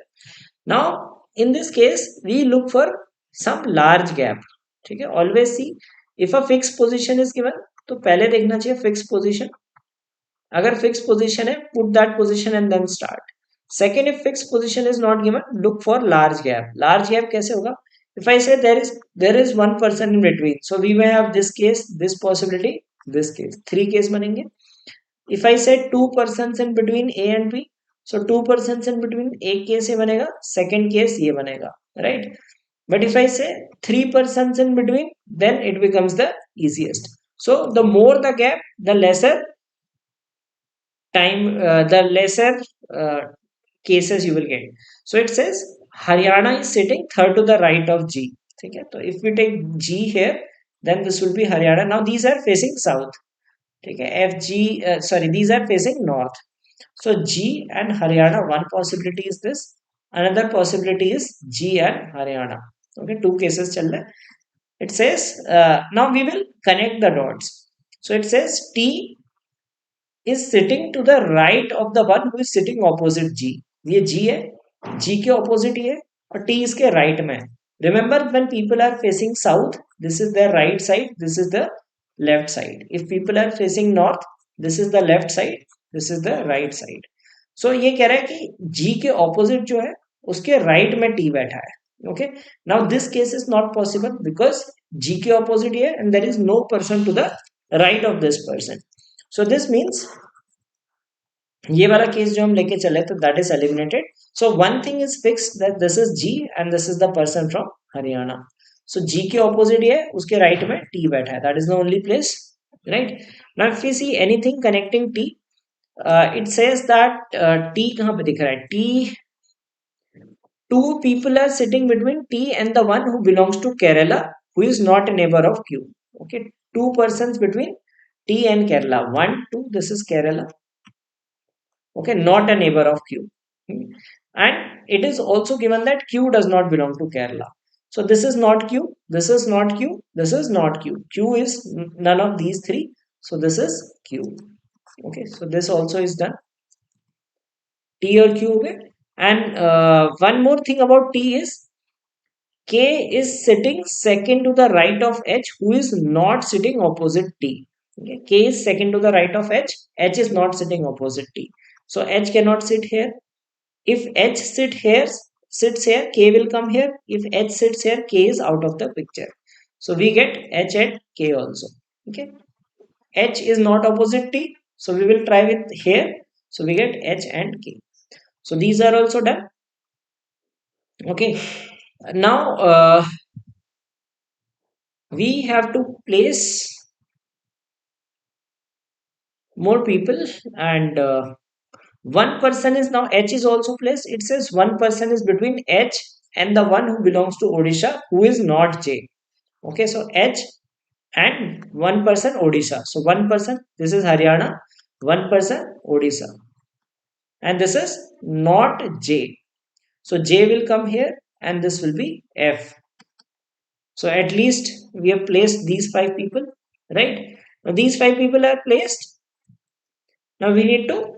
Now, in this case, we look for some large gap. ठीक है? Always see if a fixed position is given, तो पहले देखना चाहिए fixed position. अगर fixed position है, put that position and then start. Second, if fixed position is not given, look for large gap. Large gap कैसे होगा? If I say there is one person in between, so we may have this case, this possibility, this case. Three case बनेंगे. If I say two persons in between A and B, so two persons in between एक case ये बनेगा, second case ये बनेगा, right? But if I say three persons in between, then it becomes the easiest. So the more the gap, the lesser time, the lesser uh, cases you will get. So it says Haryana is sitting third to the right of G. Okay? So if we take G here, then this will be Haryana. Now these are facing south. Okay? F G, sorry, these are facing north. So G and Haryana, one possibility is this. Another possibility is G and Haryana. Okay, two cases chal rahe. It says now we will connect the dots. So it says T is sitting to the right of the one who is sitting opposite G. ये G है, G के opposite ही है और T इसके right में है. Remember when people are facing south, this is their right side, this is the left side. If people are facing north, this is the left side, this is the right side. So ये कह रहा है कि G के opposite जो है उसके right में T बैठा है. Okay. Now this case is not possible because G के opposite here and there is no person to the right of this person. So this means ये वाला केस जो हम लेके चले तो that is eliminated. So one thing is fixed that this is G and this is the person from Haryana. So G के opposite है उसके राइट में टी बैठा है. That is the only place, right. Now if we see anything connecting T, it says that T कहाँ पे दिख रहा है? T, two people are sitting between T and the one who belongs to Kerala, who is not a neighbor of Q. Okay, two persons between T and Kerala. One, two, this is Kerala. Okay, not a neighbor of Q. And it is also given that Q does not belong to Kerala. So this is not Q, this is not Q, this is not Q. Q is none of these three. So this is Q. Okay, so this also is done. T or Q. Okay. And one more thing about T is K is sitting second to the right of H, who is not sitting opposite T. Okay. K is second to the right of H. H is not sitting opposite T. So H cannot sit here. If H sits here, K will come here. If H sits here, K is out of the picture. So we get H and K also. Okay. H is not opposite T. So we will try with here. So we get H and K. So these are also done. Okay. Now we have to place more people and one person is now H is also placed. It says one person is between H and the one who belongs to Odisha who is not J. Okay, so H and one person Odisha. So one person, this is Haryana, one person Odisha, and this is not J. So J will come here and this will be F. So at least we have placed these five people, right? Now these five people are placed. Now we need to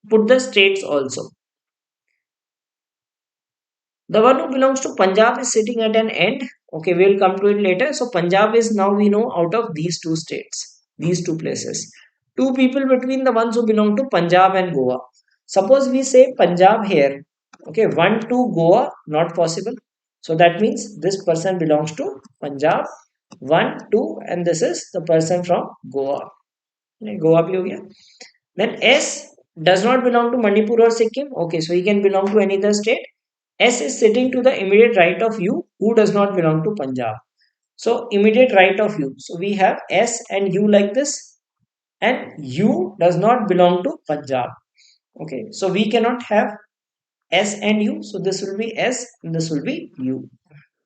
put the states also. The one who belongs to Punjab is sitting at an end. Okay, we'll come to it later. So Punjab is now we know out of these two states, these two places. Two people between the ones who belong to Punjab and Goa. Suppose we say Punjab here. Okay, one to Goa, not possible. So that means this person belongs to Punjab. One, two, and this is the person from Goa. Goa bhi ho gaya. Then S does not belong to Manipur or Sikkim. Okay, so he can belong to any other state. S is sitting to the immediate right of U, who does not belong to Punjab. So immediate right of U. So we have S and U like this, and U does not belong to Punjab. Okay, so we cannot have S and U. So this will be S and this will be U.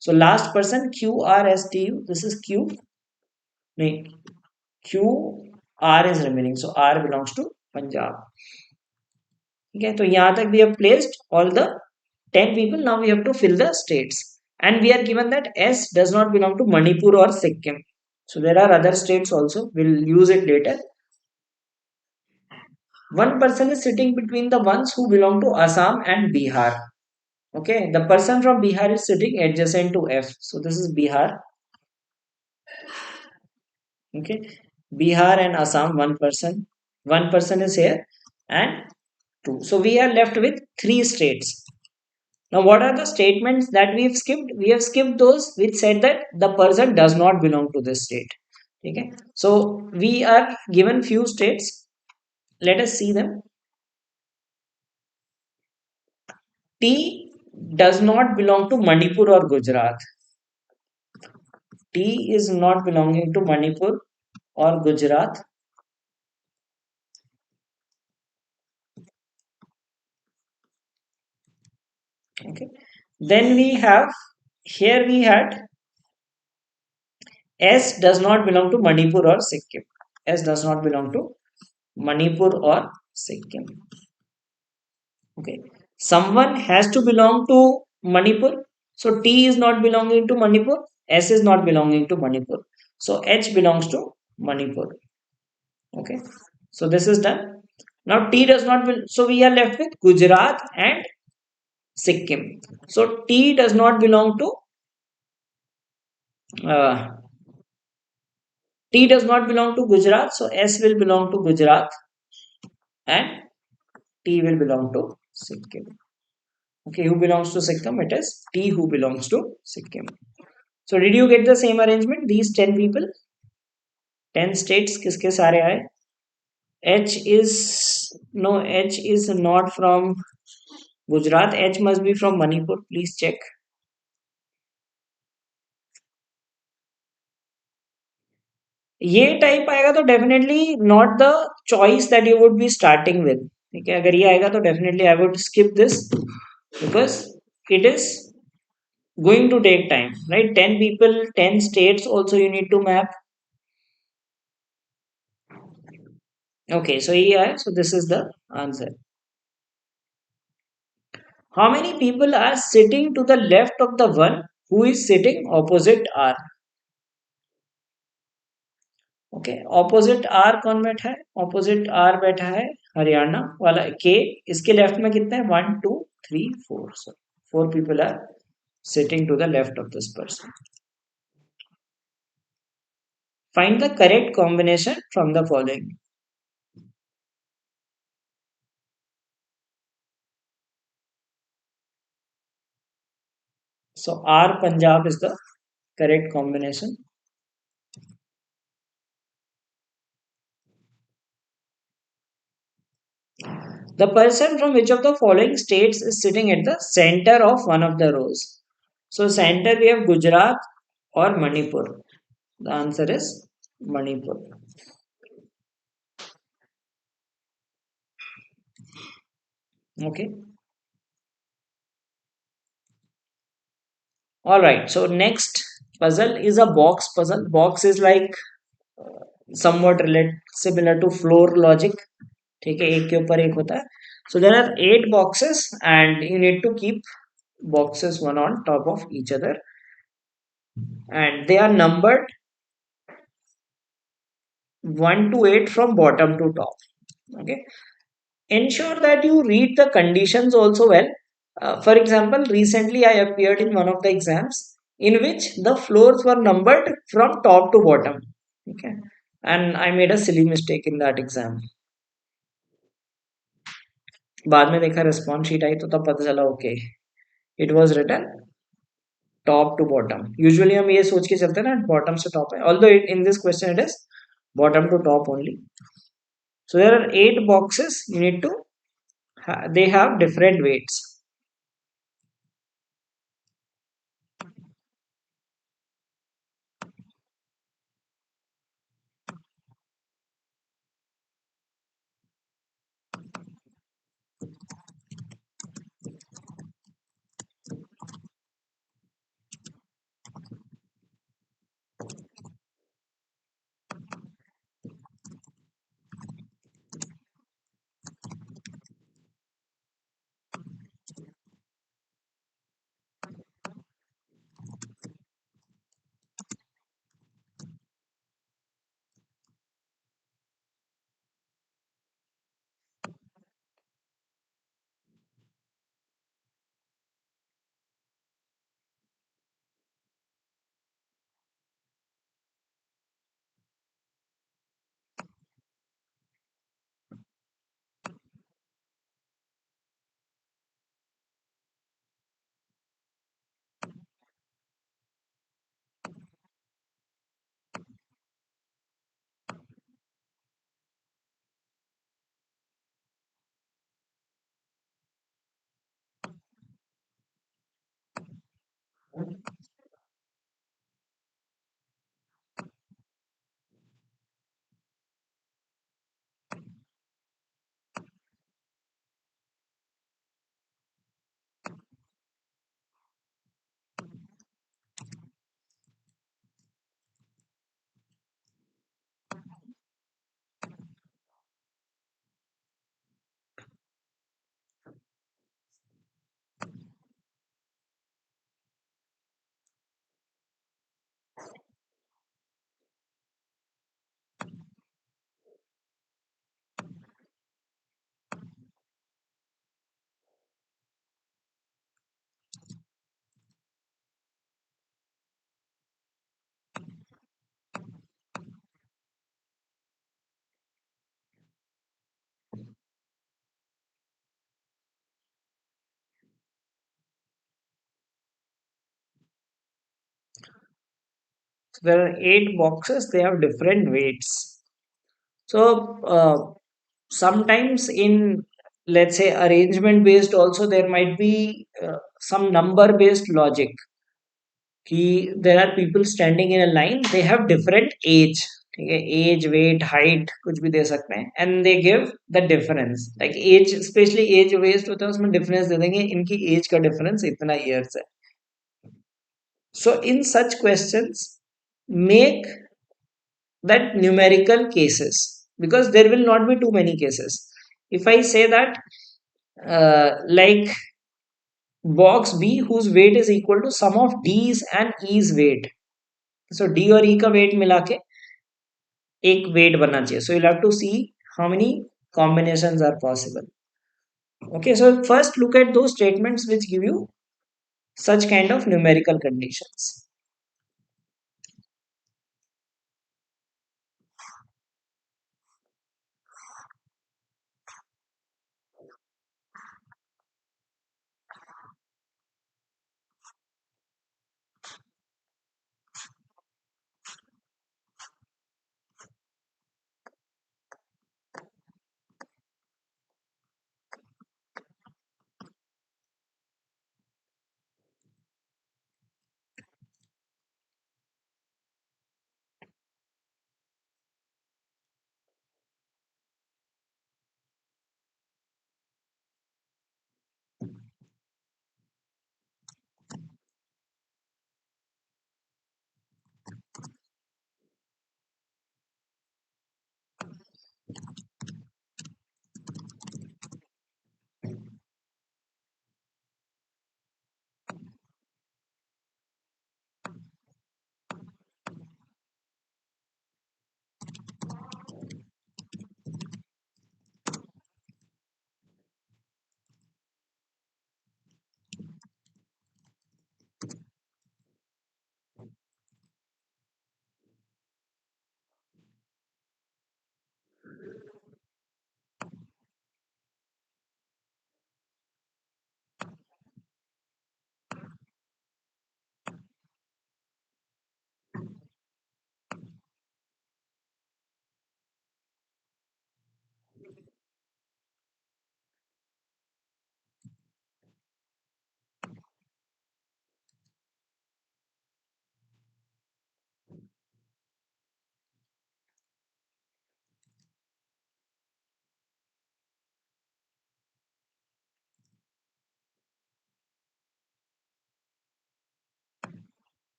So last person Q R S T U. This is Q. No, Q R is remaining. So R belongs to Punjab. Okay, so यहाँ तक we have placed all the 10 people. Now we have to fill the states. And we are given that S does not belong to Manipur or Sikkim. So there are other states also. We'll use it later. One person is sitting between the ones who belong to Assam and Bihar. Okay, the person from Bihar is sitting adjacent to F. So this is Bihar. Okay, Bihar and Assam, one person. One person is here and two. So we are left with three states. Now, what are the statements that we've skipped? We have skipped those which said that the person does not belong to this state. Okay. So, we are given few states. Let us see them. T does not belong to Manipur or Gujarat. T is not belonging to Manipur or Gujarat. Okay. Then we have, here we had S does not belong to Manipur or Sikkim. S does not belong to Manipur or Sikkim. Okay. Someone has to belong to Manipur. So T is not belonging to Manipur. S is not belonging to Manipur. So H belongs to Manipur. Okay. So this is done. Now T does not so we are left with Gujarat and Sikkim. So T does not belong to uh, T does not belong to Gujarat. So S will belong to Gujarat and T will belong to Sikkim. Okay, who belongs to Sikkim? It is T who belongs to Sikkim. So did you get the same arrangement? These 10 people, 10 states, किसके सारे आए? H is no, H is not from Gujarat. H must be from Manipur. Please check. ये type आएगा तो definitely not the choice that you would be starting with. ठीक है, अगर ये आएगा तो definitely I would skip this because it is going to take time, right? 10 people, 10 states also you need to map. Okay, so here, so this is the answer. How many people are sitting to the left of the one who is sitting opposite R? Okay, opposite R कौन बैठा है? Opposite are बैठा है हरियाणा वाला के. इसके left में कितने हैं? 1 2 3 4. So 4 people are sitting to the left of this person. Find the correct combination from the following. So R Punjab is the correct combination. The person from which of the following states is sitting at the center of one of the rows? So center we have Gujarat or Manipur. The answer is Manipur. Okay. All right. So next puzzle is a box puzzle. Box is like somewhat related similar to floor logic. ठीक है, एक के ऊपर एक होता है. So there are 8 boxes and you need to keep boxes one on top of each other, and they are numbered 1 to 8 from bottom to top. Okay, ensure that you read the conditions also well. For example, recently I appeared in one of the exams in which the floors were numbered from top to bottom. Okay, and I made a silly mistake in that exam. बाद में देखा response sheet आई तो तब पता चला okay, it was written top to bottom. Usually हम ये सोच के चलते हैं ना bottom से top है, although in this question it is bottom to top only. So there are 8 boxes you need to they have different weights. So there are 8 boxes, they have different weights. So sometimes in, let's say, arrangement based also there might be some number based logic. कि there are people standing in a line, they have different age. ठीक है, as weight height कुछ भी दे सकते हैं and they give the difference, like age, specially age वेस्ट होता है उसमें डिफरेंस दे देंगे, इनकी एज का डिफरेंस इतना ईयर्स है. So in such questions, make that numerical cases, because there will not be too many cases. If I say that like box B whose weight is equal to sum of D's and E's weight, so D और E का weight मिला के एक weight बनना चाहिए. So you'll have to see how many combinations are possible. Okay, so first look at those statements which give you such kind of numerical conditions.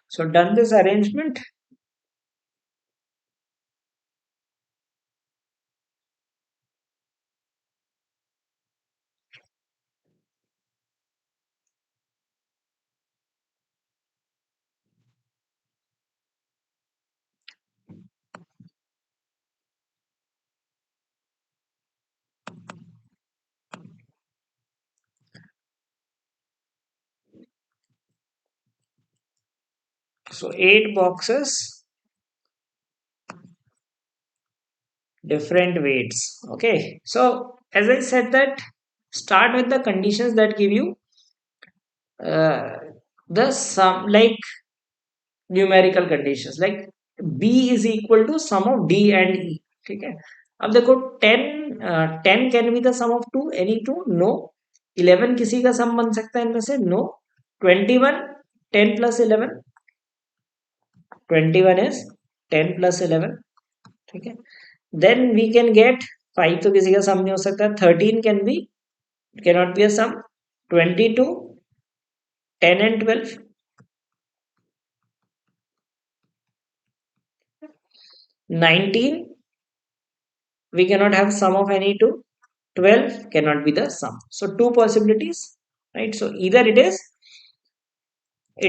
So done this arrangement. So 8 boxes, different weights. Okay. So as I said that start with the conditions that give you uh, the sum, like numerical conditions, like b is equal to sum of d and e. ठीक है. अब देखो 10 can be the sum of two, any two, no. 11 किसी का सम बन सकता है इनमें से, no. 21, 10 plus 11, 21 is 10 plus 11. ठीक है. Then we can get 5 तो किसी का सम नहीं हो सकता. 13 can be, cannot be a sum. 22, 10 and 12. 19, we cannot have sum of any two. 12 cannot be the sum. So two possibilities, right? So either it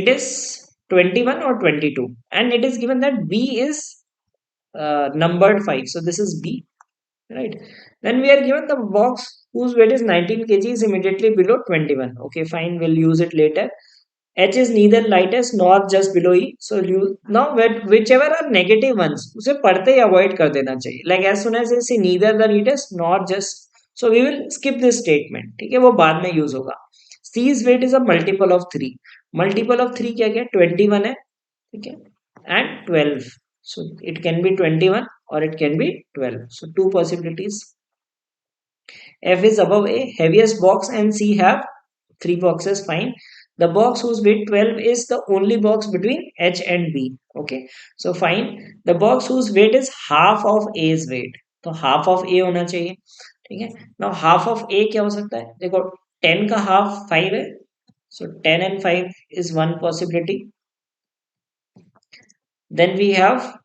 is 21 or 22, and it is given that b is numbered 5. So this is b, right? Then we are given the box whose weight is 19 kg is immediately below 21. Okay, fine, we'll use it later. H is neither lightest nor just below E. So you now whichever are negative ones, उसे पढ़ते ही avoid कर देना चाहिए. Like as soon as you see neither the lightest nor just, so we will skip this statement. ठीक है, वो बाद में use होगा. C's weight is a multiple of 3. Multiple of 3 क्या क्या? 21 है, ठीक है, and 12. So it can be 21 or it can be 12. So two possibilities. F is above A, heaviest box, and C have 3 boxes, fine. The box whose weight 12 is the only box between H and B. Okay, so fine. The box whose weight is half of A's weight. तो half of A होना चाहिए, ठीक है. Now half of A क्या हो सकता है? देखो 10 का half 5 है, so 10 and 5 is one possibility. Then we have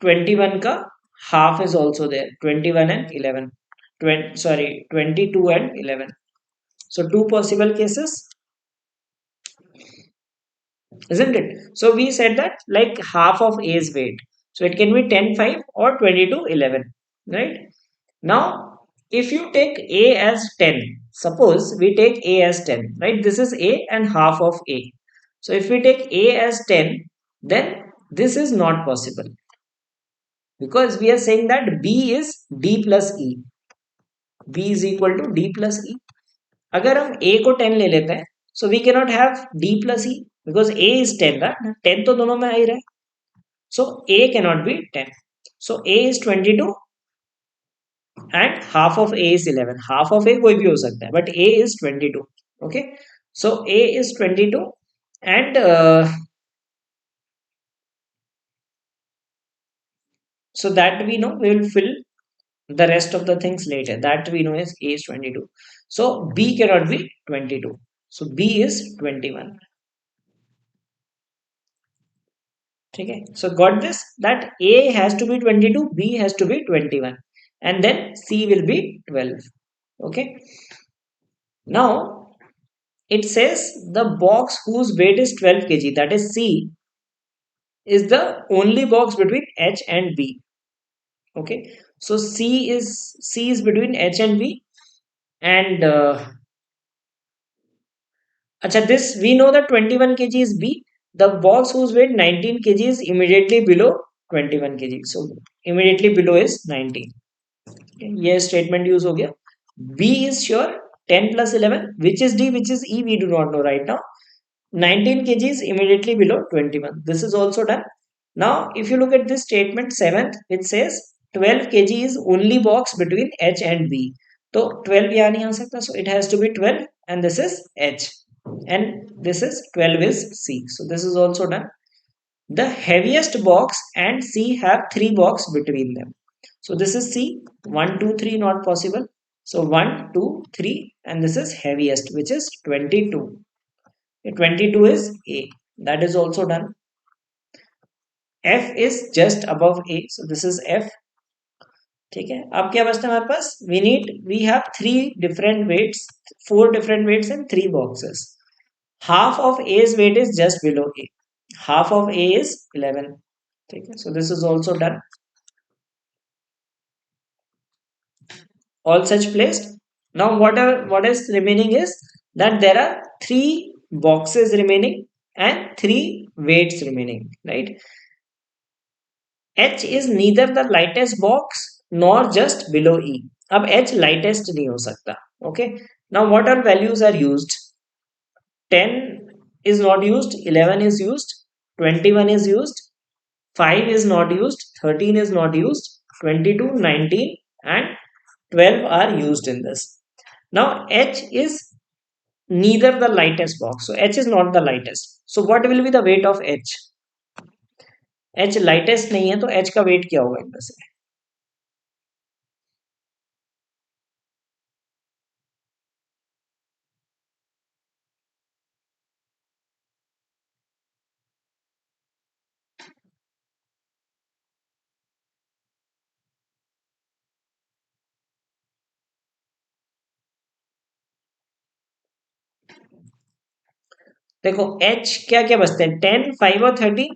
21 का half is also there, 21 and 11. 20, sorry, 22 and 11. So two possible cases, isn't it? So we said that like half of A's weight. So it can be 10 5 or 22 11, right? Now, if you take A as 10, suppose we take A as 10, right? This is A and half of A. So if we take A as 10, then this is not possible because we are saying that B is D plus E. B is equal to D plus E. अगर हम a को 10 ले लेते हैं, so we cannot have d plus e because a is 10, right? 10 तो दोनों में आ ही रहा है, so a cannot be 10. So a is 22 and half of a is 11. Half of a कोई भी हो सकता है, but a is 22. Okay, so a is 22, and so that we know, we will fill the rest of the things later. That we know is a is 22. So b cannot be 22. So b is 21. ठीक है. So got this, that A has to be 22, B has to be 21, and then C will be 12. Okay. Now it says the box whose weight is 12 kg, that is C, is the only box between H and B. Okay. So C is between H and B, and acha, this we know that 21 kg is B. The box whose weight 19 kg is immediately below 21 kg. So immediately below is 19. ये statement use हो गया. B is sure 10 plus 11, which is D, which is E, we do not know right now. 19 kg is immediately below 21. This is also done. Now if you look at this statement 7th, it says 12 kg is only box between H and B. तो 12 यहाँ नहीं आ सकता, so it has to be 12, and this is H, and this is 12 is C. So this is also done. The heaviest box and C have 3 box between them. So this is C, 1, 2, 3 not possible. So 1, 2, 3, and this is heaviest, which is 22. 22 is A. That is also done. F is just above A, so this is F. ठीक है, अब क्या बचता है हमारे पास? We have three different weights, four different weights and three boxes. Half of A's weight is just below A. Half of A is 11. ठीक है, so this is also done. All such placed. Now what is remaining is that there are three boxes remaining and three weights remaining, right? H is neither the lightest box nor just below E. अब H lightest नहीं हो सकता. Okay. Now what are values are used? 10 is not used, 11 is used, 21 is used, 5 is not used, 13 is not used, 22, 19 and 12 are used in this. Now H is neither the lightest box. So H is not the lightest. So what will be the weight of H? H lightest नहीं है तो H का weight क्या होगा इनमें से? देखो H क्या क्या बचते हैं? 10, 5 और 13.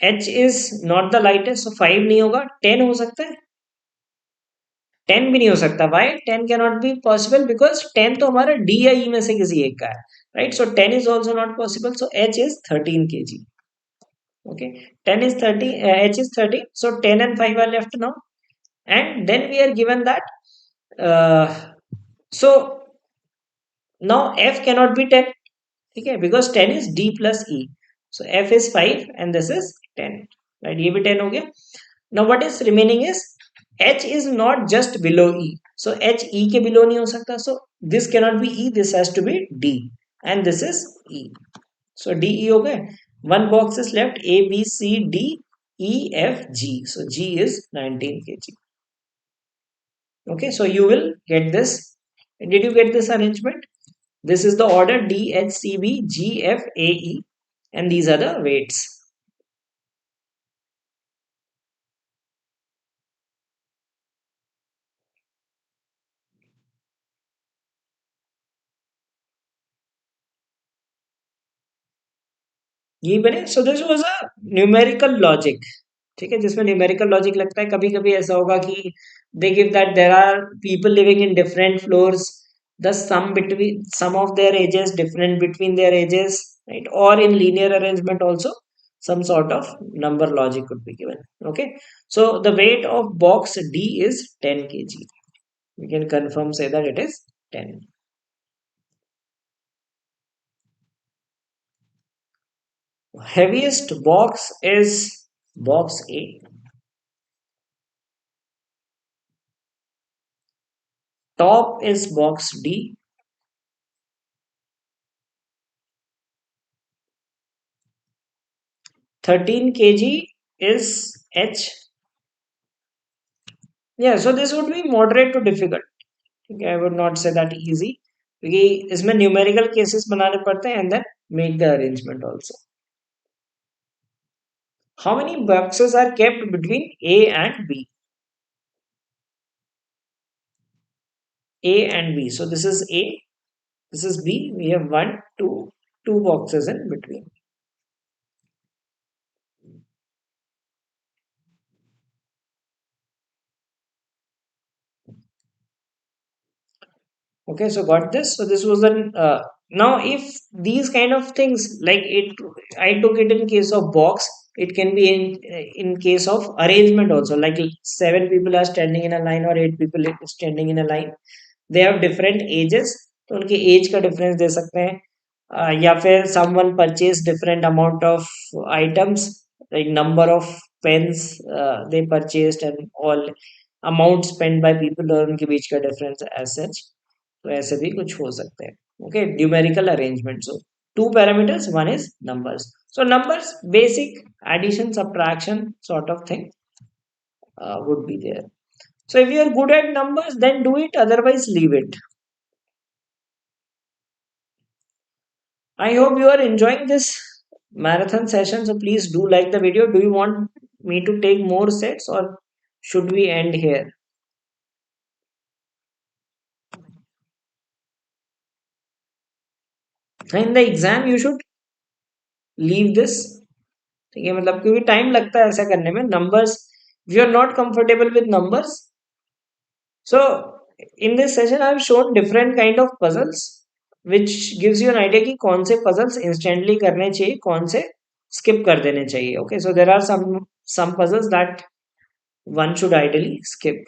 H is not the lightest, so 5 नहीं होगा. 10 हो सकता है? 10 भी नहीं हो सकता. Why 10 cannot be possible? Because 10 तो हमारा D या E में से किसी एक का है, right? So 10 is also not possible. So H is 13 kg. Okay, 10 is 30, H is 30. So 10 and 5 are left now, and then we are given that. So now F cannot be 10. Okay, because 10 is D plus E. So F is 5 and this is 10. Right? ये भी 10 हो गया. Now what is remaining is H is not just below E. So H E के below नहीं हो सकता. So this cannot be E. This has to be D. And this is E. So D E हो गए. One box is left. A B C D E F G. So G is 19 kg. Okay. So you will get this. Did you get this arrangement? This is the order D H C B G F A E. And these are the weights. ये बने. So this was a numerical logic. ठीक है, जिसमें numerical logic लगता है. कभी कभी ऐसा होगा कि they give that there are people living in different floors, the sum between sum of their ages different between their ages, right? Or in linear arrangement also some sort of number logic could be given. Okay, so the weight of box D is 10 kg. We can confirm say that it is 10. Heaviest box is box A. Top is box D. 13 kg is H. Yeah, so this would be moderate to difficult. Okay, I would not say that easy. क्योंकि इसमें numerical cases बनाने पड़ते हैं and then make the arrangement also. How many boxes are kept between A and B? A and B. So this is A, this is B. We have one, two boxes in between. Okay, so got this. So this was an now if these kind of things like it, I took it in case of box. It can be in case of arrangement also. Like seven people are standing in a line or eight people standing in a line. They have different ages. तो उनके as का difference दे सकते हैं. या फिर someone purchase different amount of items, like number of pens they purchased and all amount spent by people और उनके बीच का डिफरेंस as such. तो ऐसे भी कुछ हो सकते हैं. Okay, numerical arrangement. So two parameters, one is numbers. So numbers, basic addition subtraction sort of thing would be there. So if you are good at numbers, then do it, otherwise leave it. I hope you are enjoying this marathon session. So please do like the video. Do you want me to take more sets, or should we end here? In the exam you should leave this. ठीक है, मतलब क्योंकि time लगता है ऐसा करने में, numbers, if you are not comfortable with numbers. So in this session I have shown different kind of puzzles which gives you an idea कि कौन से puzzles instantly करने चाहिए, कौन से skip कर देने चाहिए. Okay, so there are some puzzles that one should ideally skip.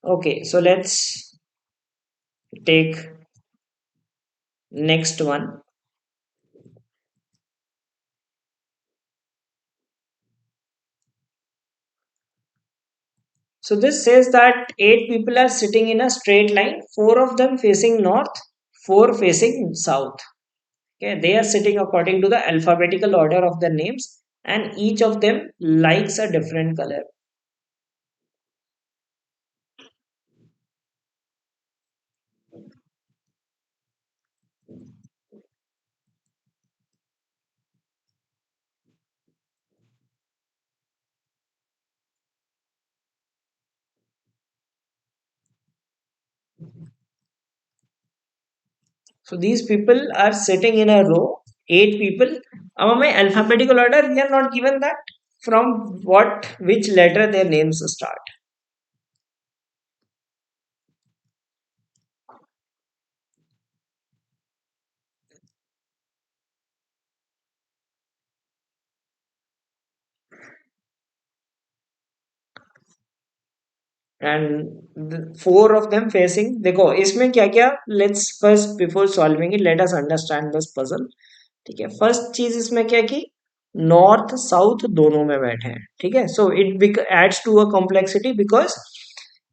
Okay, so let's take next one. So this says that eight people are sitting in a straight line, four of them facing north, four facing south. Okay, they are sitting according to the alphabetical order of their names, and each of them likes a different color. So these people are sitting in a row, eight people. Among my alphabetical order, we are not given that from which letter their names start. And the four of them facing, देखो इसमें क्या क्या, let's first before solving it let us understand this puzzle. ठीक है, first चीज इसमें क्या कि नॉर्थ साउथ दोनों में बैठे हैं. ठीक है, so it adds to a complexity because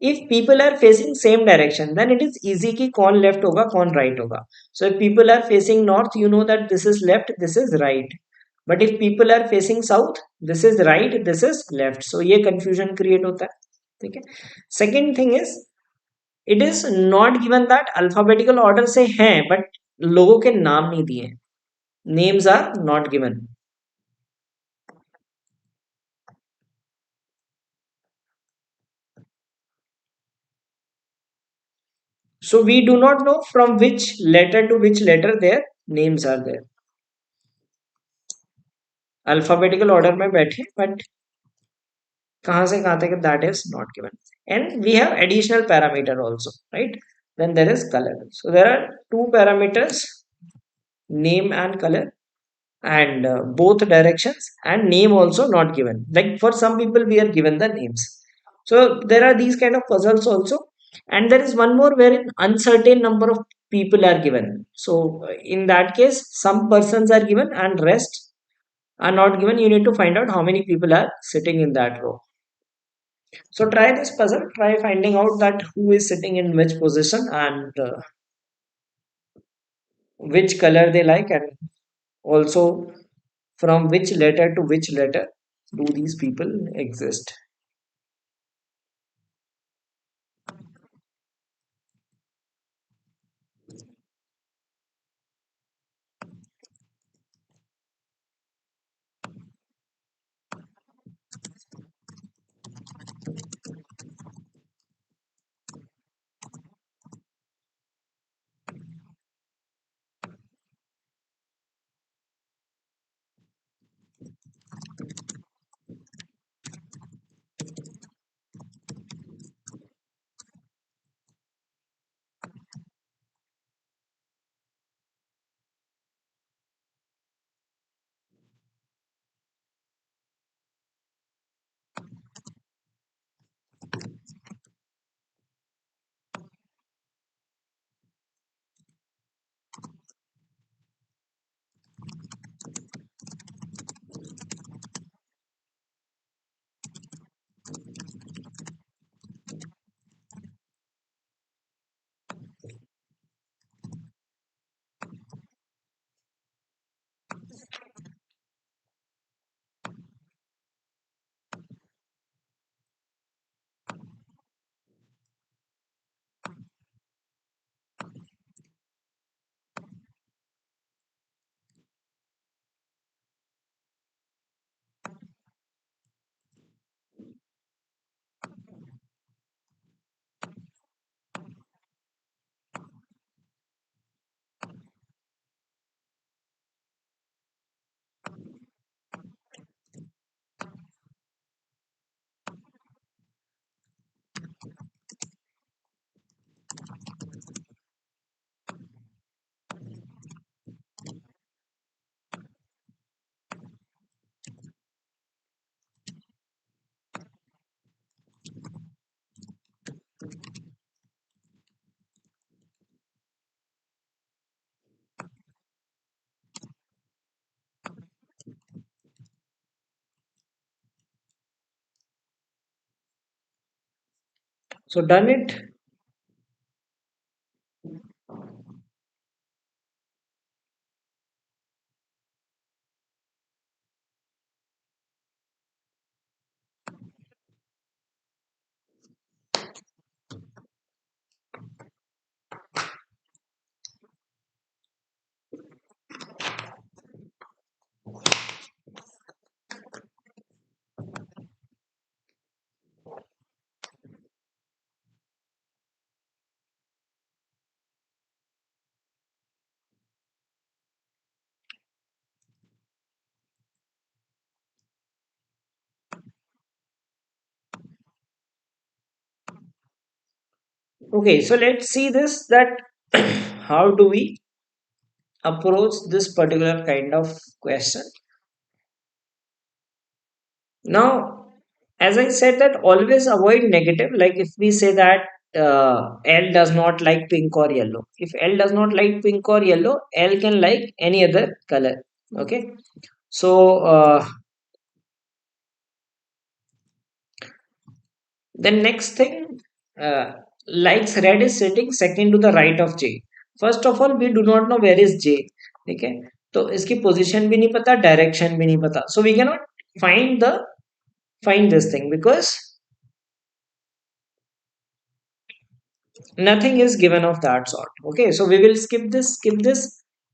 if people are facing same direction then it is easy कि कौन लेफ्ट होगा कौन राइट होगा. So if people are facing north you know that this is left this is right, but if people are facing south this is right this is left. So ये confusion create होता है. ठीक है, second thing is it is not given that alphabetical order से हैं but लोगों के नाम नहीं दिए, names are not given. So we do not know from which letter to which letter their names are there. Alphabetical order में बैठे but कहाँ से कहाँ तक that is not given. And we have additional parameter also, right? Then there is color. So there are two parameters, name and color, and both directions, and name also not given. Like for some people we are given the names. So there are these kind of puzzles also. And there is one more wherein uncertain number of people are given. So in that case some persons are given and rest are not given. You need to find out how many people are sitting in that row. So try this puzzle, try finding out that who is sitting in which position, and which color they like, and also from which letter to which letter do these people exist. So done it. Okay, so let's see this that how do we approach this particular kind of question. Now, as I said, that always avoid negative. Like if we say that L does not like pink or yellow. If L does not like pink or yellow, L can like any other color. Okay. So the next thing, uh, likes red is sitting second to the right of J. First of all, we do not know where is J. Okay. तो इसकी position भी नहीं पता, direction भी नहीं पता. So we cannot find the find this thing because nothing is given of that sort. Okay, so we will skip this.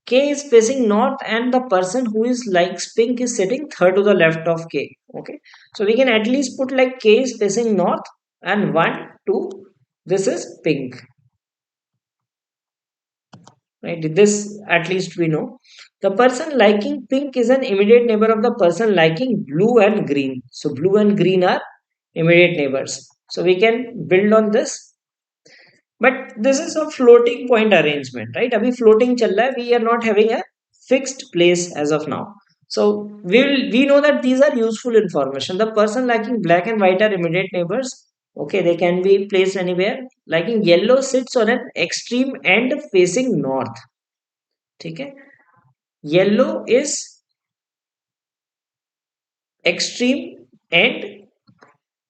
K is facing north and the person who is likes pink is sitting third to the left of K. Okay, so we can at least put like K is facing north and 1 2, this is pink, right? This at least we know. The person liking pink is an immediate neighbor of the person liking blue and green, so blue and green are immediate neighbors, so we can build on this. But this is a floating point arrangement, right? Abhi floating chal raha hai. We are not having a fixed place as of now. So we know that these are useful information. The person liking black and white are immediate neighbors. Okay, they can be placed anywhere. Liking yellow sits on an extreme end facing north. Okay, yellow is extreme end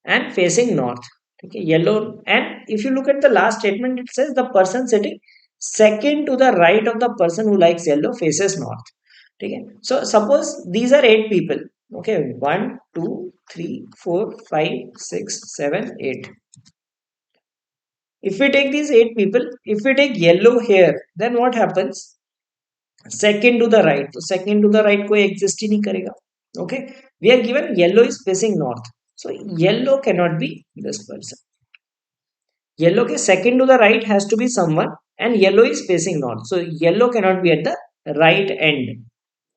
and facing north. Okay, yellow. And if you look at the last statement, it says the person sitting second to the right of the person who likes yellow faces north. Okay, so suppose these are 8 people. Okay, 1 2 3 4 5 6 7 8. If we take these 8 people, if we take yellow here, then what happens? Second to the right. So second to the right कोई exist ही नहीं करेगा. Okay, we are given yellow is facing north. So yellow cannot be this person. Yellow के second to the right has to be someone and yellow is facing north. So yellow cannot be at the right end.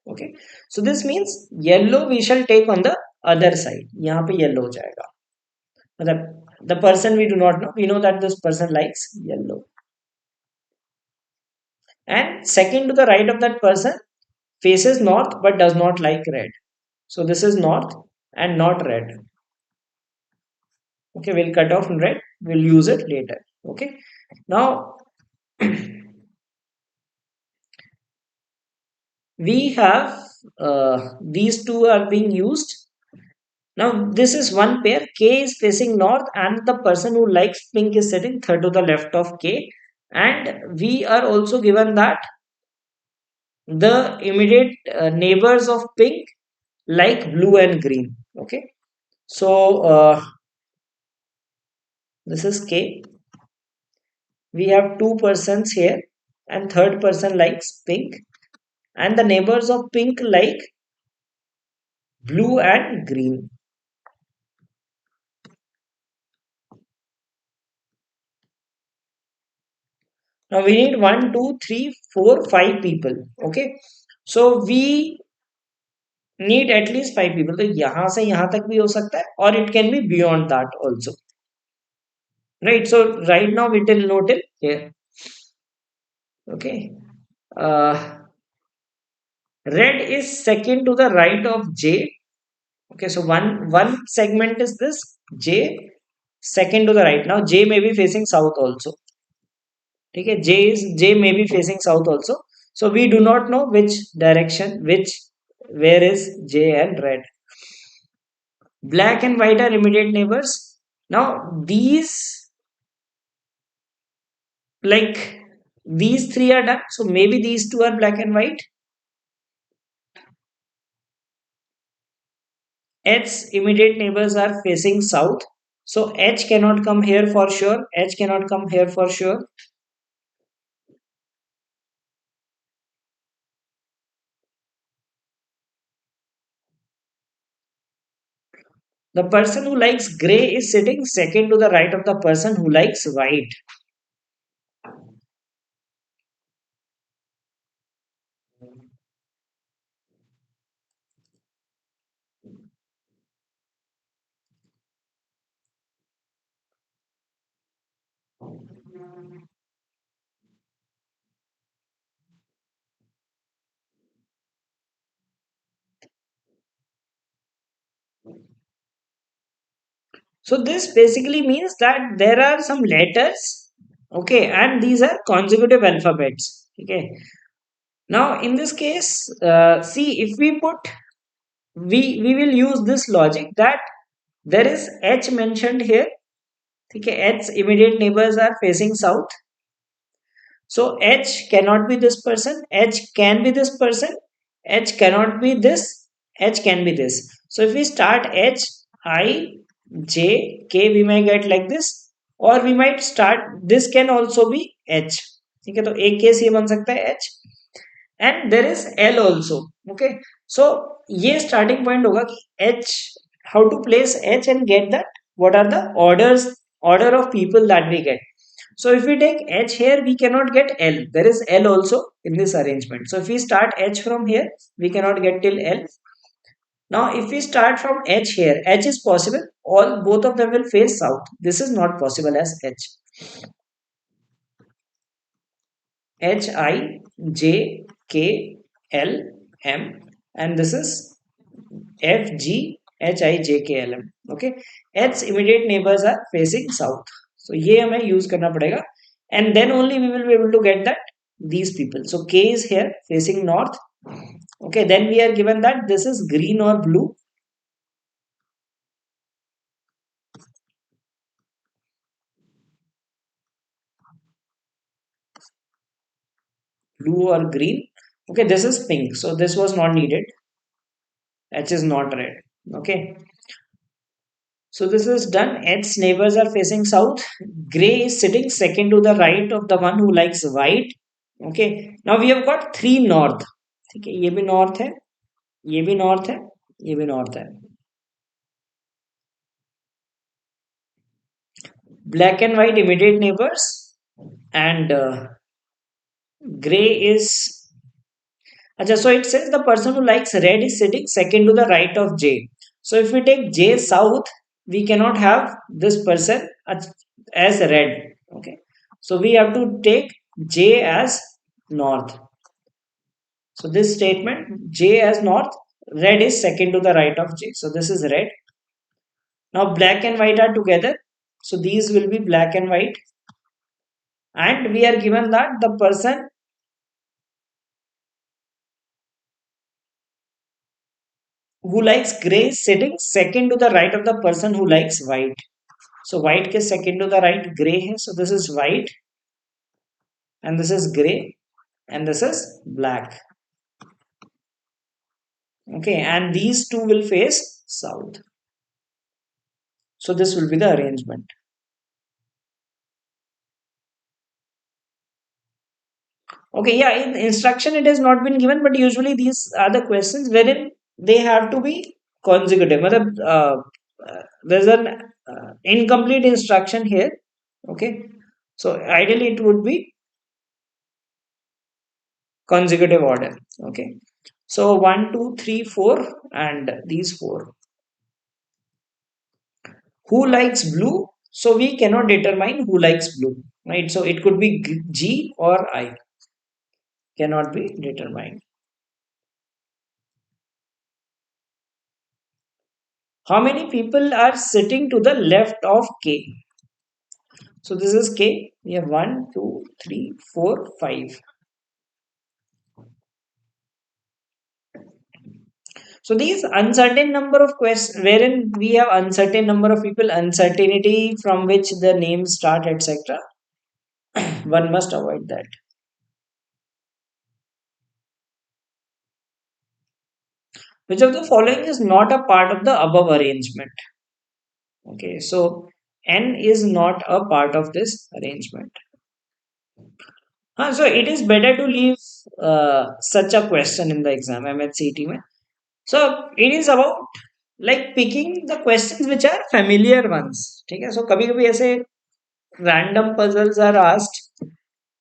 Okay. So this means yellow we shall take on the other side. यहाँ पे yellow हो जाएगा. मतलब the person we do not know. We know that this person likes yellow. And second to the right of that person faces north but does not like red. So this is north and not red. Okay, we'll cut off red. We'll use it later. Okay. Now we have these two are being used. Now this is one pair. K is facing north and the person who likes pink is sitting third to the left of K. And we are also given that the immediate neighbors of pink like blue and green. Okay. So this is K. We have two persons here and third person likes pink and the neighbors of pink like blue and green. Now we need 1 2 3 4 5 people. Okay, so we need at least 5 people. तो यहाँ से यहाँ तक भी हो सकता है or it can be beyond that also. Right. So right now we till no till here. Okay. Uh, red is second to the right of J. Okay. So one segment is this J second to the right. Now J may be facing south also. Okay. J may be facing south also. So we do not know which direction, where is J and red. Black and white are immediate neighbors. Now these Like these three are done. So maybe these two are black and white. H's immediate neighbors are facing south. So H cannot come here for sure. H cannot come here for sure. The person who likes gray is sitting second to the right of the person who likes white. So this basically means that there are some letters, okay, and these are consecutive alphabets. Okay. Now in this case, see if we put we will use this logic that there is H mentioned here. Okay, H's immediate neighbors are facing south. So H cannot be this person, H can be this person, H cannot be this, H can be this. So if we start H, I, J, K, we may get like this, or we might start, this can also be H. ठीक है तो एक case ये बन सकता है H and there is L also. Okay, so ये starting point होगा कि H, how to place H and get that, what are the order of people that we get. So if we take H here, we cannot get L. There is L also in this arrangement. So if we start H from here, we cannot get till L. Now if we start from H here, H is possible. All both of them will face south. This is not possible as H. H I J K L M and this is F G H I J K L M. Okay. H's immediate neighbors are facing south. So ये हमें use करना पड़ेगा and then only we will be able to get that these people. So K is here facing north. Okay. Then we are given that this is green or blue. Blue or green. Okay. This is pink. So this was not needed. H is not red. Okay. So this is done. Its neighbors are facing south. Gray is sitting second to the right of the one who likes white. Okay. Now we have got three north. ठीक है ये भी north है ये भी north है ये भी north है. Black and white immediate neighbors and gray is. Achha, so it says the person who likes red is sitting second to the right of J. So if we take J south, we cannot have this person as red. Okay. So we have to take J as north. So this statement J as north, red is second to the right of J. So this is red. Now black and white are together. So these will be black and white. And we are given that the person who likes gray is sitting second to the right of the person who likes white. So white के second to the right gray है. So this is white and this is gray and this is black. Okay, and these two will face south. So this will be the arrangement. Okay, yeah, in instruction it has not been given, but usually these are the questions wherein they have to be consecutive. There's an incomplete instruction here. Okay, so ideally it would be consecutive order. Okay, so 1, 2, 3, 4, and these four. Who likes blue? So we cannot determine who likes blue, right? So it could be G or I, cannot be determined. How many people are sitting to the left of K? So this is K. We have 1, 2, 3, 4, 5. So these uncertain number of questions wherein we have uncertain number of people, uncertainty from which the names start, etc. One must avoid that. Which of the following is not a part of the above arrangement? Okay, so N is not a part of this arrangement. So it is better to leave such a question in the exam MHCT में. So it is about like picking the questions which are familiar ones. ठीक है. So कभी कभी ऐसे random puzzles are asked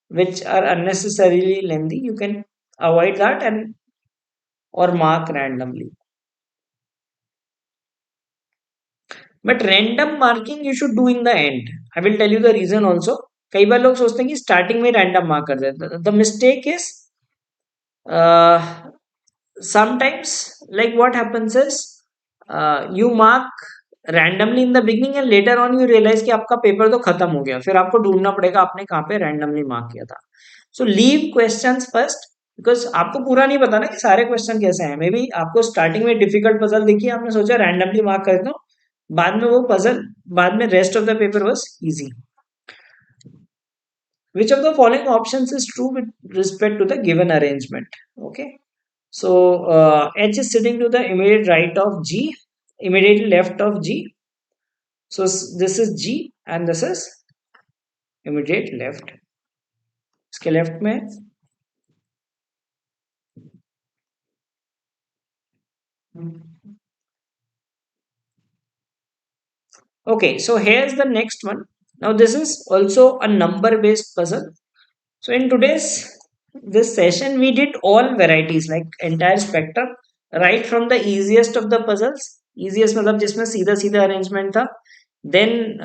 which are unnecessarily lengthy. You can avoid that and or mark randomly. But random marking you should do in the end. I will tell you the reason also. कई बार लोग सोचते हैं कि starting में random mark कर देते हैं. The mistake is uh, sometimes like what happens is you mark randomly in the beginning and later on you realize कि आपका पेपर तो खत्म हो गया फिर आपको ढूंढना पड़ेगा आपने कहाँ पे randomly मार्क किया था. So leave questions first because आपको पूरा नहीं पता ना कि सारे क्वेश्चन कैसे हैं. मे बी आपको स्टार्टिंग में डिफिकल्ट पजल देखी आपने सोचा रैंडमली मार्क कर दो बाद में वो पजल बाद में rest of the paper was easy. Which of the following options is true with respect to the given arrangement? Okay. So H is sitting to the immediate right of G, immediately left of G. So this is G and this is immediate left. इसके left में okay. So here's the next one. Now this is also a number based puzzle. So in today's this session we did all varieties like entire spectrum right from the easiest of the puzzles. Easiest मतलब जिसमें सीधा सीधा arrangement था. Then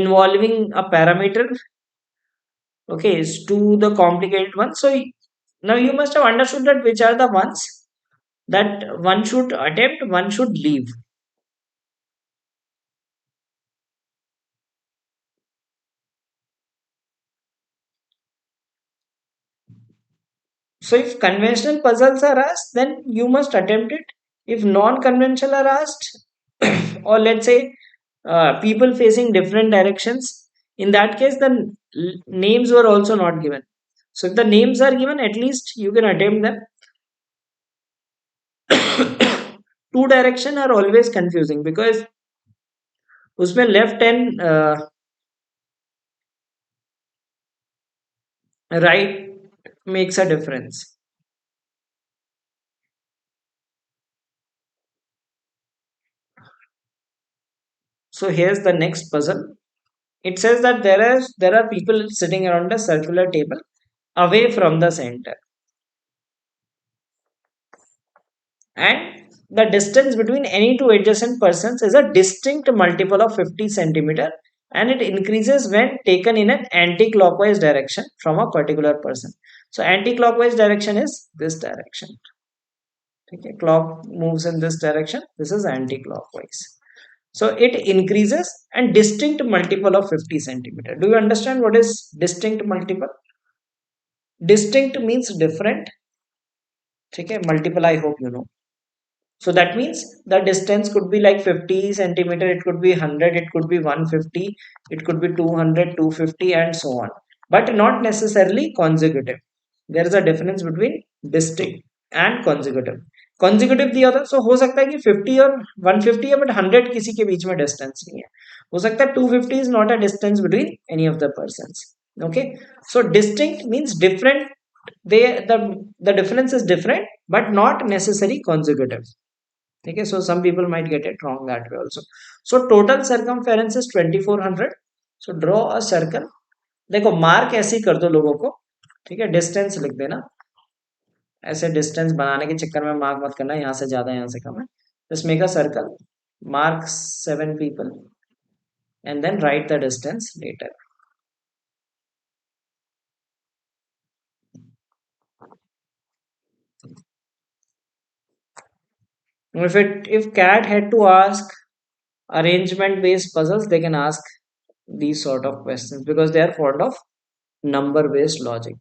involving a parameter okay is to the complicated one. So now you must have understood that which are the ones that one should attempt, one should leave. So if conventional puzzles are asked, then you must attempt it. If non-conventional are asked, or let's say people facing different directions, in that case, the names were also not given. So if the names are given, at least you can attempt them. Two direction are always confusing because उसमें left and right makes a difference. So here's the next puzzle. It says that there are people sitting around a circular table away from the center, and the distance between any two adjacent persons is a distinct multiple of 50 centimeter, and it increases when taken in an anti-clockwise direction from a particular person. So anti-clockwise direction is this direction. Okay, clock moves in this direction. This is anti-clockwise. So it increases and distinct multiple of 50 centimeter. Do you understand what is distinct multiple? Distinct means different. Okay, multiple I hope you know. So that means the distance could be like 50 centimeter, it could be 100, it could be 150, it could be 200, 250 and so on. But not necessarily consecutive. There is a difference between distinct and consecutive. Consecutive दिया था so हो सकता है कि 50 और 150 है but 100 किसी के बीच में distance नहीं है. हो सकता है 250 is not a distance between any of the persons. Okay. So distinct means different. The difference is different but not necessarily consecutive. Okay, so some people might get it wrong that way also. So total circumference is 2400. So draw a circle. देखो mark ऐसे ही कर दो लोगों को. ठीक है distance लिख देना. ऐसे डिस्टेंस बनाने के चक्कर में मार्क मत करना यहाँ से ज्यादा यहाँ से कम है. Just make a circle. Mark 7 people and then write the distance later. If cat had to ask arrangement based puzzles, they can ask these sort of questions because they are fond of number based logic.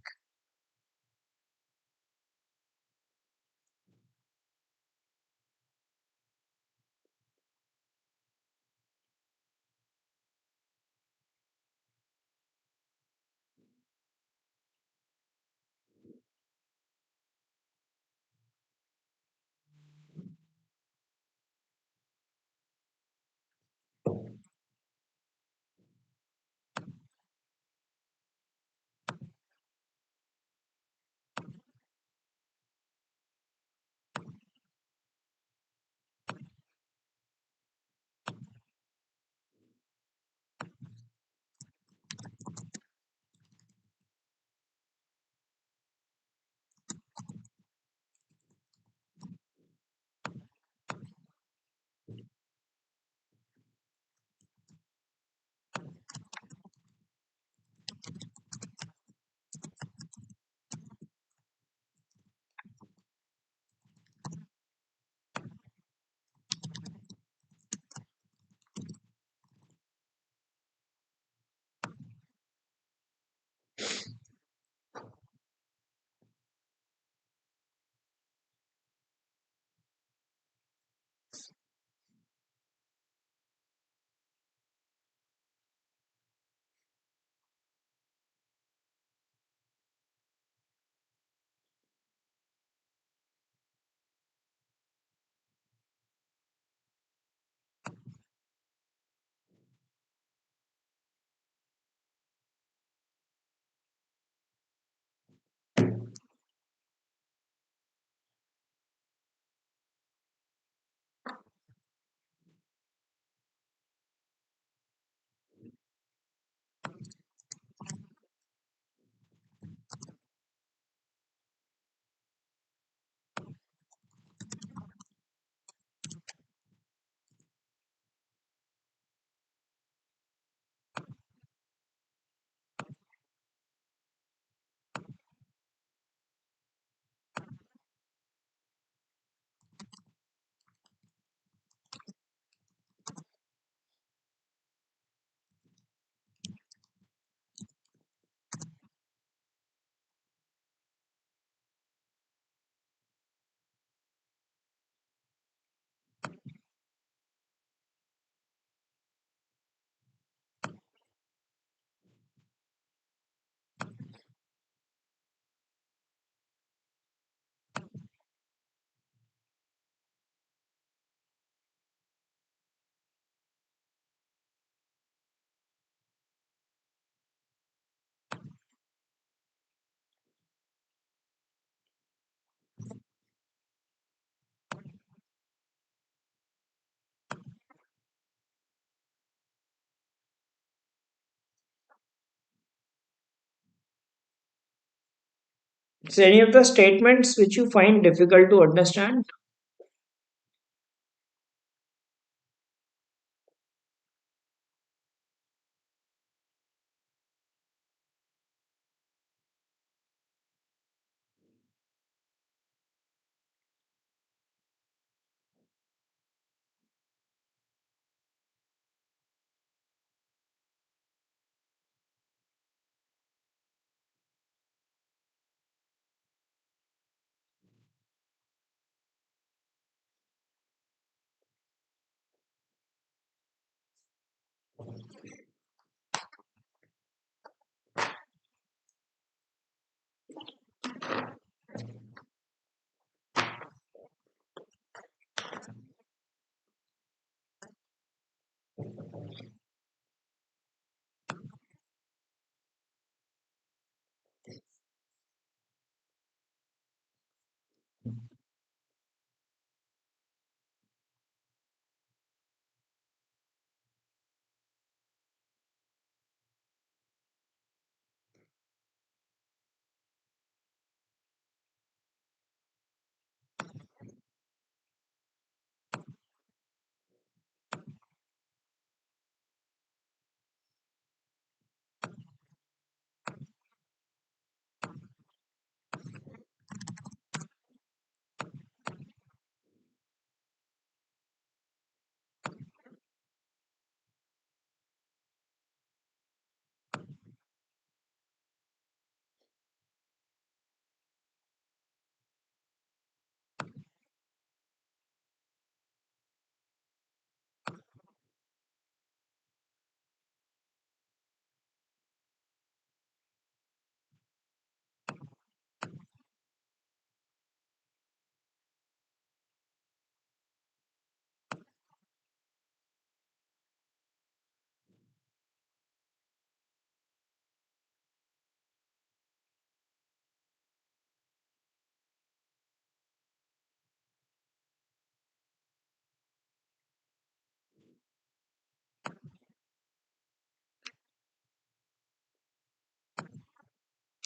So any of the statements which you find difficult to understand?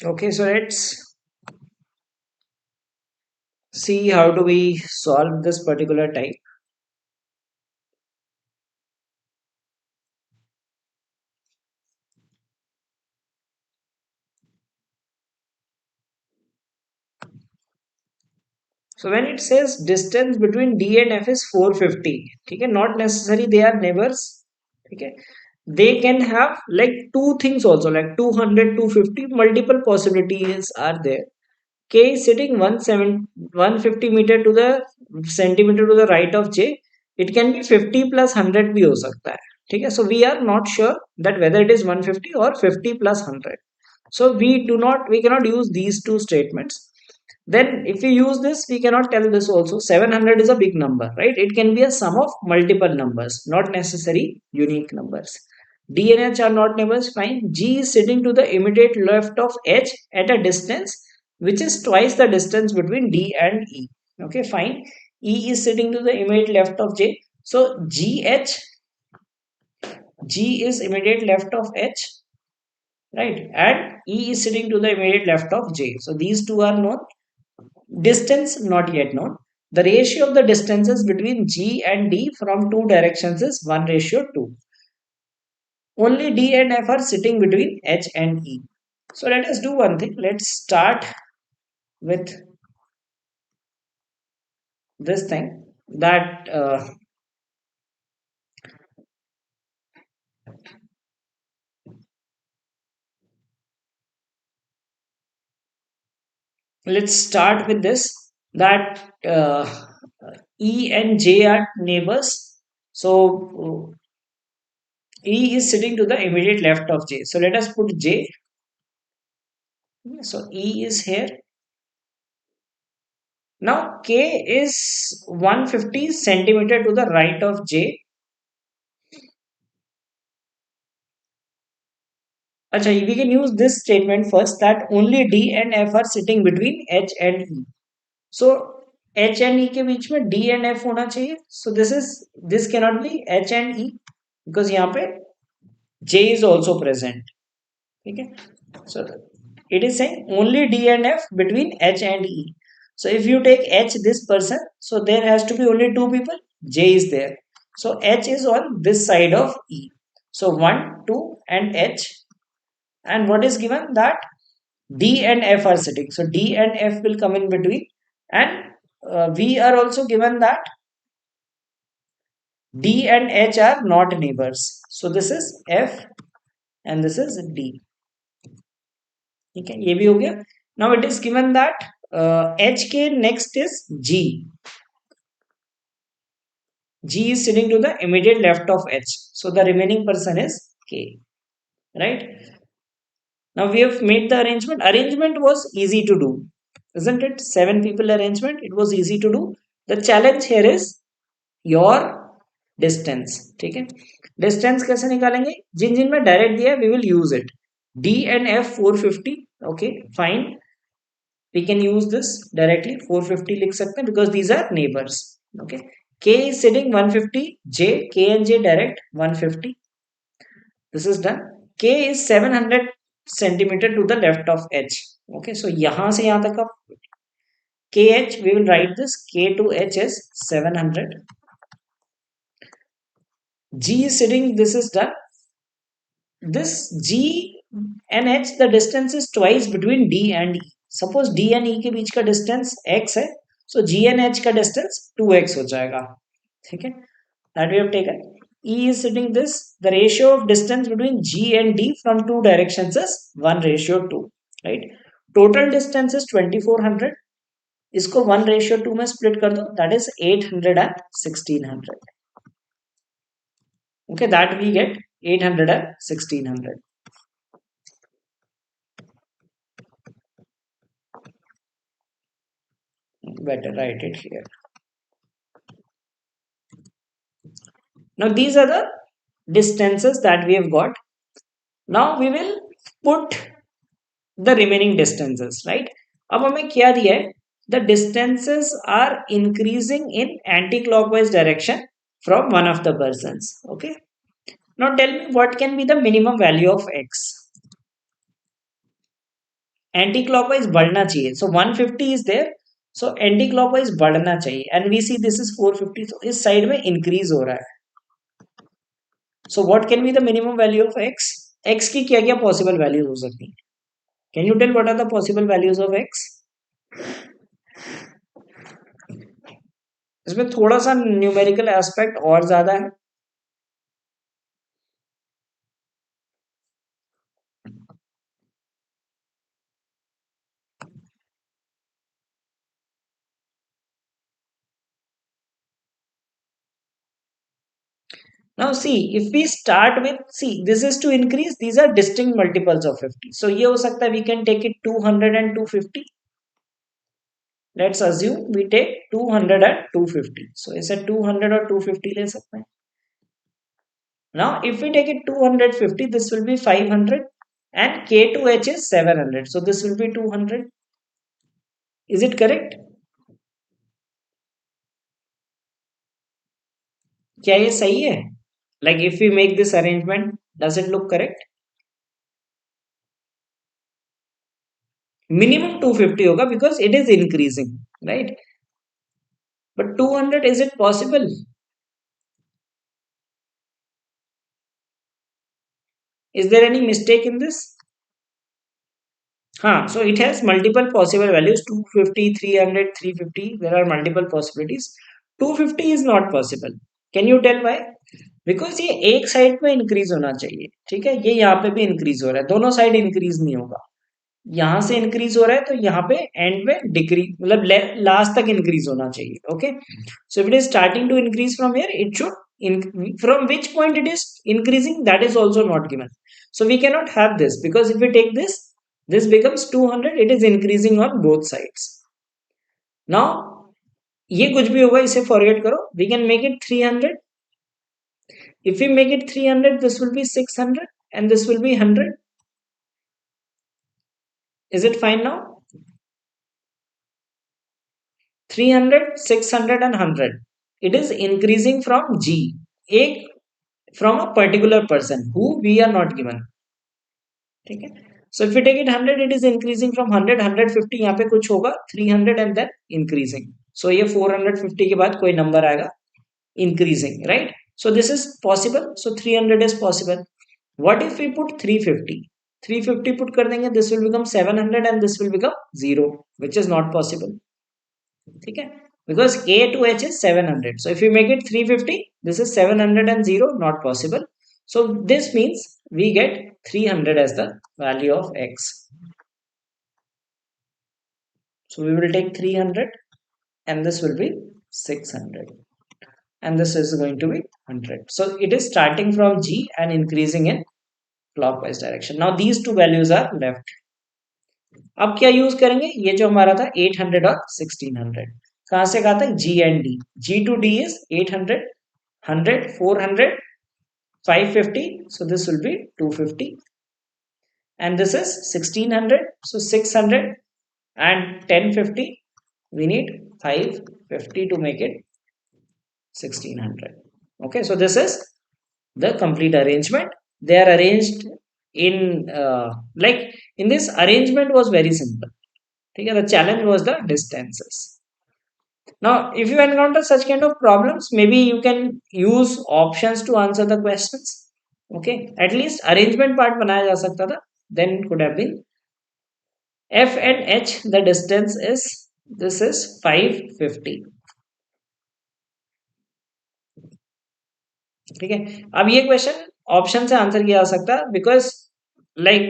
Okay, so let's see how do we solve this particular type. So when it says distance between D and F is 450, okay, not necessary they are neighbors. Okay, they can have like two things also, like 200, 250, multiple possibilities are there. K is sitting 150 meter to the centimeter to the right of J. It can be 50 plus 100 भी हो सकता है. ठीक है, so we are not sure that whether it is 150 or 50 plus 100. So we cannot use these two statements. Then if we use this, we cannot tell this also. 700 is a big number, right? It can be a sum of multiple numbers, not necessary unique numbers. D and H are not neighbors, fine. G is sitting to the immediate left of H at a distance which is twice the distance between D and E. Okay, fine. E is sitting to the immediate left of J. So G is immediate left of H, right? And E is sitting to the immediate left of J. So these two are known. Distance not yet known. The ratio of the distances between G and D from two directions is 1:2. Only D and F are sitting between H and E. So let us do one thing. Let's start with this thing that let's start with this that E and J are neighbors. So E is sitting to the immediate left of J. So let us put J. So E is here. Now K is 150 centimeter to the right of J. Acha, we can use this statement first that only D and F are sitting between H and E. So H and E के बीच में D and F होना चाहिए. So this cannot be H and E because यहाँ पे J is also present. ठीक है. So It is saying only D and F between H and E. So if you take H, this person, so there has to be only two people. J is there. So H is on this side of E. So 1, 2 and H. And what is given? That D and F are sitting. So D and F will come in between. And we are also given that D and H are not neighbors. So this is F and this is D. ठीक है ये भी हो गया. Now it is given that H के next is G. G is sitting to the immediate left of H. So the remaining person is K. Right? Now we have made the arrangement. Arrangement was easy to do. Isn't it? 7 people arrangement. It was easy to do. The challenge here is your distance. ठीक है. Distance कैसे निकालेंगे? जिन जिन में direct दिया है, we will use it. D and F 450. Okay, fine. We can use this directly. 450 लिख सकते हैं because these are neighbors. Okay. K is sitting 150. J, K and J direct 150. This is done. K is 700 centimeter to the left of H. Okay, so यहाँ से यहाँ तक का KH we will write this. K to H is 700. G is sitting. This is done. This G and H, the distance is twice between D and E. Suppose D and E के बीच का distance x है, so G and H का distance 2x हो जाएगा. ठीक है, that we have taken. E is sitting this. The ratio of distance between G and D from two directions is 1:2. Right? Total distance is 2400. इसको 1:2 में split कर दो. That is 800 and 1600. Okay, that we get 800 and 1600. Better write it here. Now these are the distances that we have got. Now we will put the remaining distances, right? अब हमें क्या दिया है? The distances are increasing in anti-clockwise direction from one of the persons. Okay. Now tell me what can be the minimum value of x. Anti-clockwise बढ़ना चाहिए. So 150 is there. So anti-clockwise बढ़ना चाहिए. And we see this is 450. So इस side में increase हो रहा है. So what can be the minimum value of x? X की क्या क्या possible values हो सकती हैं? Can you tell what are the possible values of x? इसमें थोड़ा सा न्यूमेरिकल एस्पेक्ट और ज्यादा है. Now see, if we start with, see, this is to increase, these are distinct multiples of 50. So ये हो सकता है, we can take it 200 and 250. Let's assume we take 200 and 250. So इसे 200 और 250 ले सकते हैं. Now if we take it 250, this will be 500 and K to H is 700. So this will be 200. Is it correct? क्या ये सही है? Like if we make this arrangement, does it look correct? Minimum 250 होगा because it is increasing, right? But 200, is it possible? Is there any mistake in this? So it has multiple possible values, 250, 300, 350. There are multiple possibilities. 250 is not possible. Can you tell why? Because ये एक side पे increase होना चाहिए. ठीक है, ये यहाँ पे भी इंक्रीज हो रहा है. दोनों साइड इंक्रीज नहीं होगा. यहाँ से इंक्रीज हो रहा है तो यहाँ पे एंड में डिक्रीज, मतलब लास्ट तक इंक्रीज होना चाहिए. Okay, so if it is starting to increase from here, it should from which point it is increasing, that is also not given. So we cannot have this, because if we take this becomes 200. It is increasing on both sides. Now ये कुछ भी होगा, इसे forget करो. We can make it 300. If we make it 300, this will be 600 and this will be 100. Is it fine now? 300, 600 and 100. It is increasing from G, from a particular person who we are not given. ठीक है. So if we take it 100, it is increasing from 100, 150 यहाँ पे कुछ होगा 300 and then increasing. So ये 450 के बाद कोई number आएगा increasing, right? So this is possible. So 300 is possible. What if we put 350? 350 put कर देंगे, this will become 700 and this will become 0, which is not possible. ठीक है? Because A to H is 700. So if you make it 350, this is 700 and 0, not possible. So this means we get 300 as the value of X. So we will take 300 and this will be 600. And this is going to be 100. So it is starting from G and increasing in clockwise direction. Now these two values are left. अब क्या use करेंगे, ये जो हमारा था 800 और 1600 कहां से कहा था, G and D. G to D is 800, 100, 400, 550. So this will be 250. And this is 1600. So 600 and 1050. We need 550 to make it 1600. Okay, so this is the complete arrangement. They are arranged in like in this arrangement was very simple. Okay, the challenge was the distances. Now, if you encounter such kind of problems, maybe you can use options to answer the questions. Okay, at least arrangement part बनाया जा सकता था. Then could have been F and H. The distance is, this is 550. ठीक है, अब ये question option से answer किया जा सकता है because like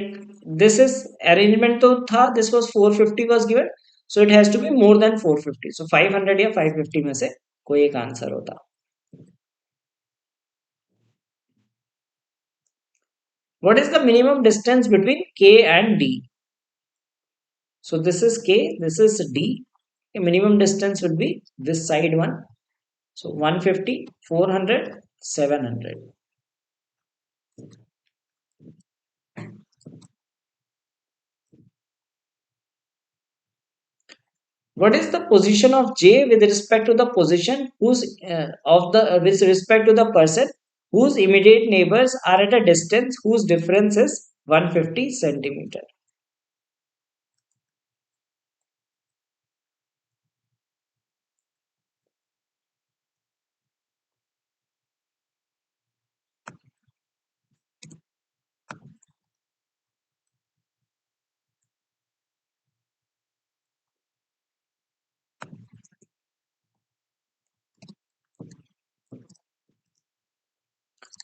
this is arrangement तो था, this was 450 was given, so it has to be more than 450. So 500 या 550 में से कोई एक आंसर होता. What is the minimum distance between K and D? So this is K, this is D. The minimum distance would be this side one. So 150, 400, 700. What is the position of J with respect to the position whose of the with respect to the person whose immediate neighbors are at a distance whose difference is 150 centimeter?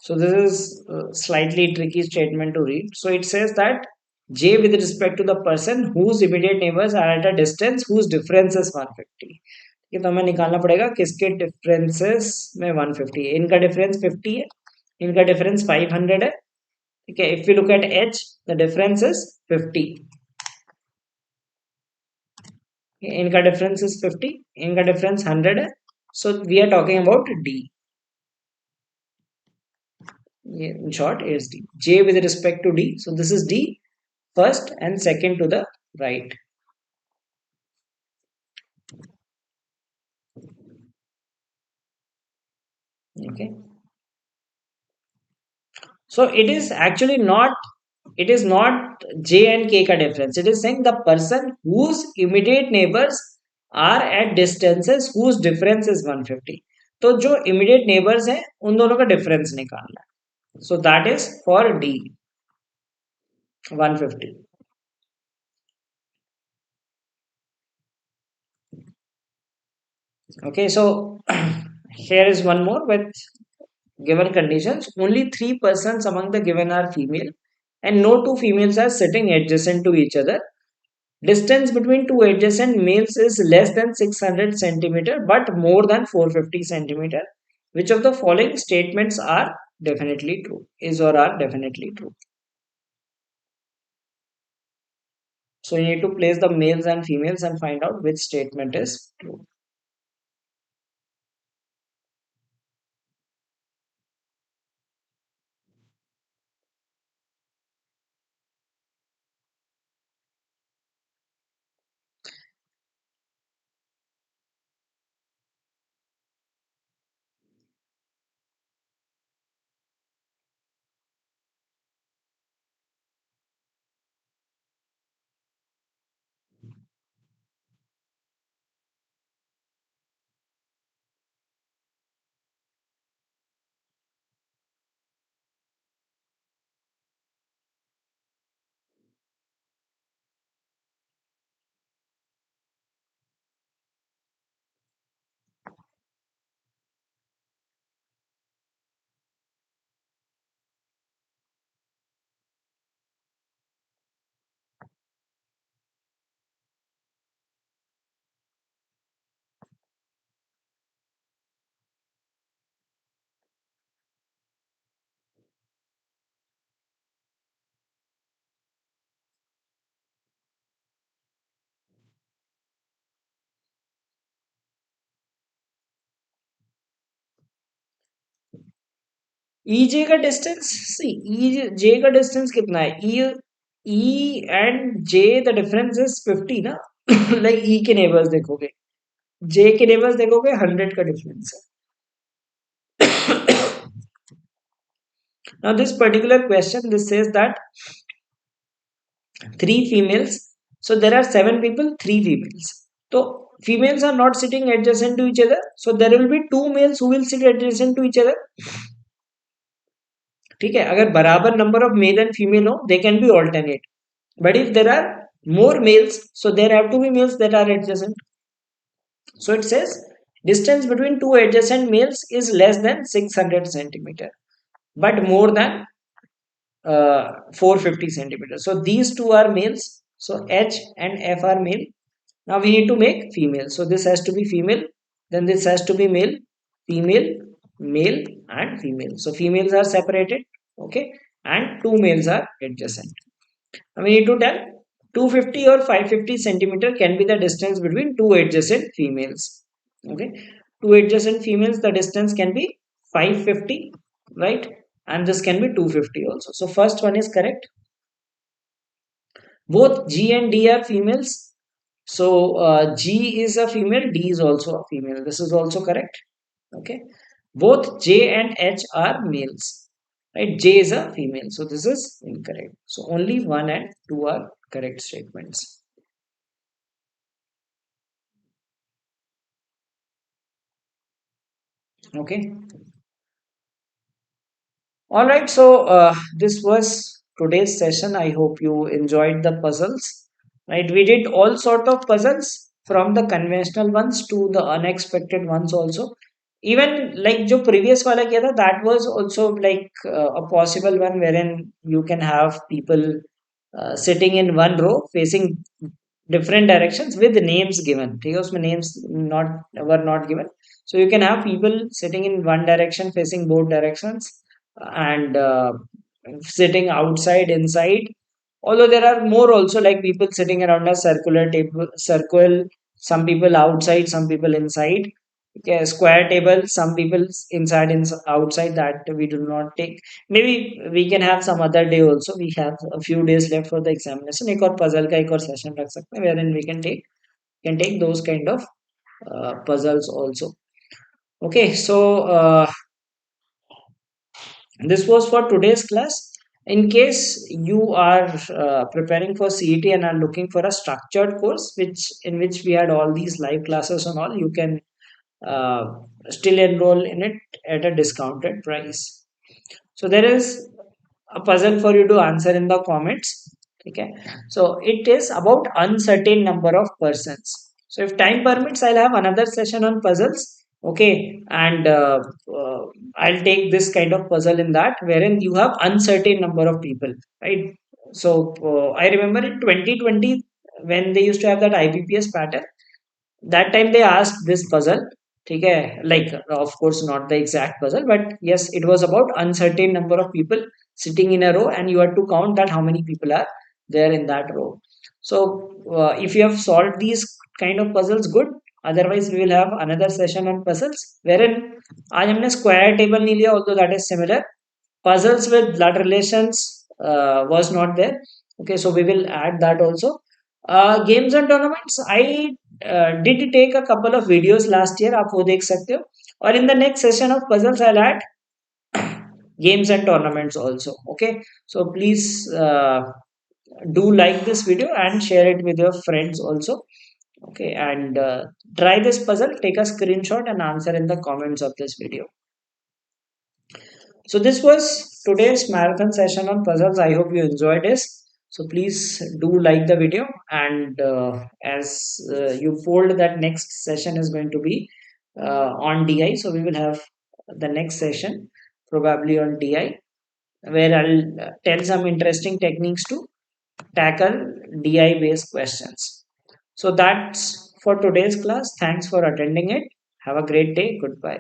So this is a slightly tricky statement to read. So it says that J with respect to the person whose immediate neighbors are at a distance whose difference is 150. ये तो हमें निकालना पड़ेगा किसके differences में 150 है. इनका difference 50 है, इनका डिफरेंस 500 है. ठीक है, if you look at H, the difference is 50. इनका डिफरेंस इज 50, इनका डिफरेंस 100 है. So we are talking about D. In short is D. J with respect to D. So this is D first and second to the right. Okay. So it is actually not, it is not J and K ka difference. It is saying the person whose immediate neighbors are at distances whose difference is 150. तो जो immediate neighbors हैं उन दोनों का difference निकालना है. So that is for D 150. Okay, so here is one more with given conditions. Only three persons among the given are female and no two females are sitting adjacent to each other. Distance between two adjacent males is less than 600 centimeter but more than 450 centimeter. Which of the following statements are definitely true? Is or are definitely true? So you need to place the males and females and find out which statement is true. EJ का distance C EJ का distance कितना है E and J the difference is 50 ना like E के neighbours देखोगे J के neighbours देखोगे 100 का डिफरेंस है now this particular question this says that three females so there are seven people three females so females are not sitting adjacent to each other so there will be two males who will sit adjacent to each other ठीक है अगर बराबर number of male and female हो they can be alternate but if there are more males so there have to be males that are adjacent so it says distance between two adjacent males is less than 600 centimeter but more than 450 centimeters so these two are males so H and F are male now we need to make female so this has to be female then this has to be male female male and female so females are separated okay and two males are adjacent now we need to tell 250 or 550 centimeter can be the distance between two adjacent females okay two adjacent females the distance can be 550 right and this can be 250 also so first one is correct both G and D are females so G is a female D is also a female this is also correct okay both J and H are males right J is a female so this is incorrect so only 1 and 2 are correct statements okay all right so this was today's session I hope you enjoyed the puzzles right we did all sort of puzzles from the conventional ones to the unexpected ones also even like jo previous wala kiya tha that was also like a possible one wherein you can have people sitting in one row facing different directions with names given ठीक है उसमें names not were not given so you can have people sitting in one direction facing both directions and sitting outside inside although there are more also like people sitting around a circular table circle some people outside some people inside okay square table some people inside and outside that we do not take maybe we can have some other day also we have a few days left for the examination एक और puzzle का एक और session रख सकते हैं wherein we can take those kind of puzzles also okay so this was for today's class. In case you are preparing for CET and are looking for a structured course, which in which we had all these live classes and all, you can uh, still enroll in it at a discounted price. So there is a puzzle for you to answer in the comments. Okay, so it is about uncertain number of persons. So if time permits, I'll have another session on puzzles. Okay, and I'll take this kind of puzzle in that wherein you have uncertain number of people, right? So I remember in 2020 when they used to have that IBPS pattern that time they asked this puzzle ठीक है like of course not the exact puzzle but yes it was about uncertain number of people sitting in a row and you had to count that how many people are there in that row so if you have solved these kind of puzzles good otherwise we will have another session on puzzles wherein आज हमने square table नहीं लिया although that is similar puzzles with blood relations was not there okay so we will add that also games and tournaments I did take a couple of videos last year आप वो देख सकते हो और in the next session of puzzles I'll add games and tournaments also okay so please do like this video and share it with your friends also okay and try this puzzle take a screenshot and answer in the comments of this video so this was today's marathon session on puzzles. I hope you enjoyed this. So please do like the video and as you told that next session is going to be on DI. So we will have the next session probably on DI where I'll tell some interesting techniques to tackle DI based questions. So that's for today's class. Thanks for attending it. Have a great day. Goodbye.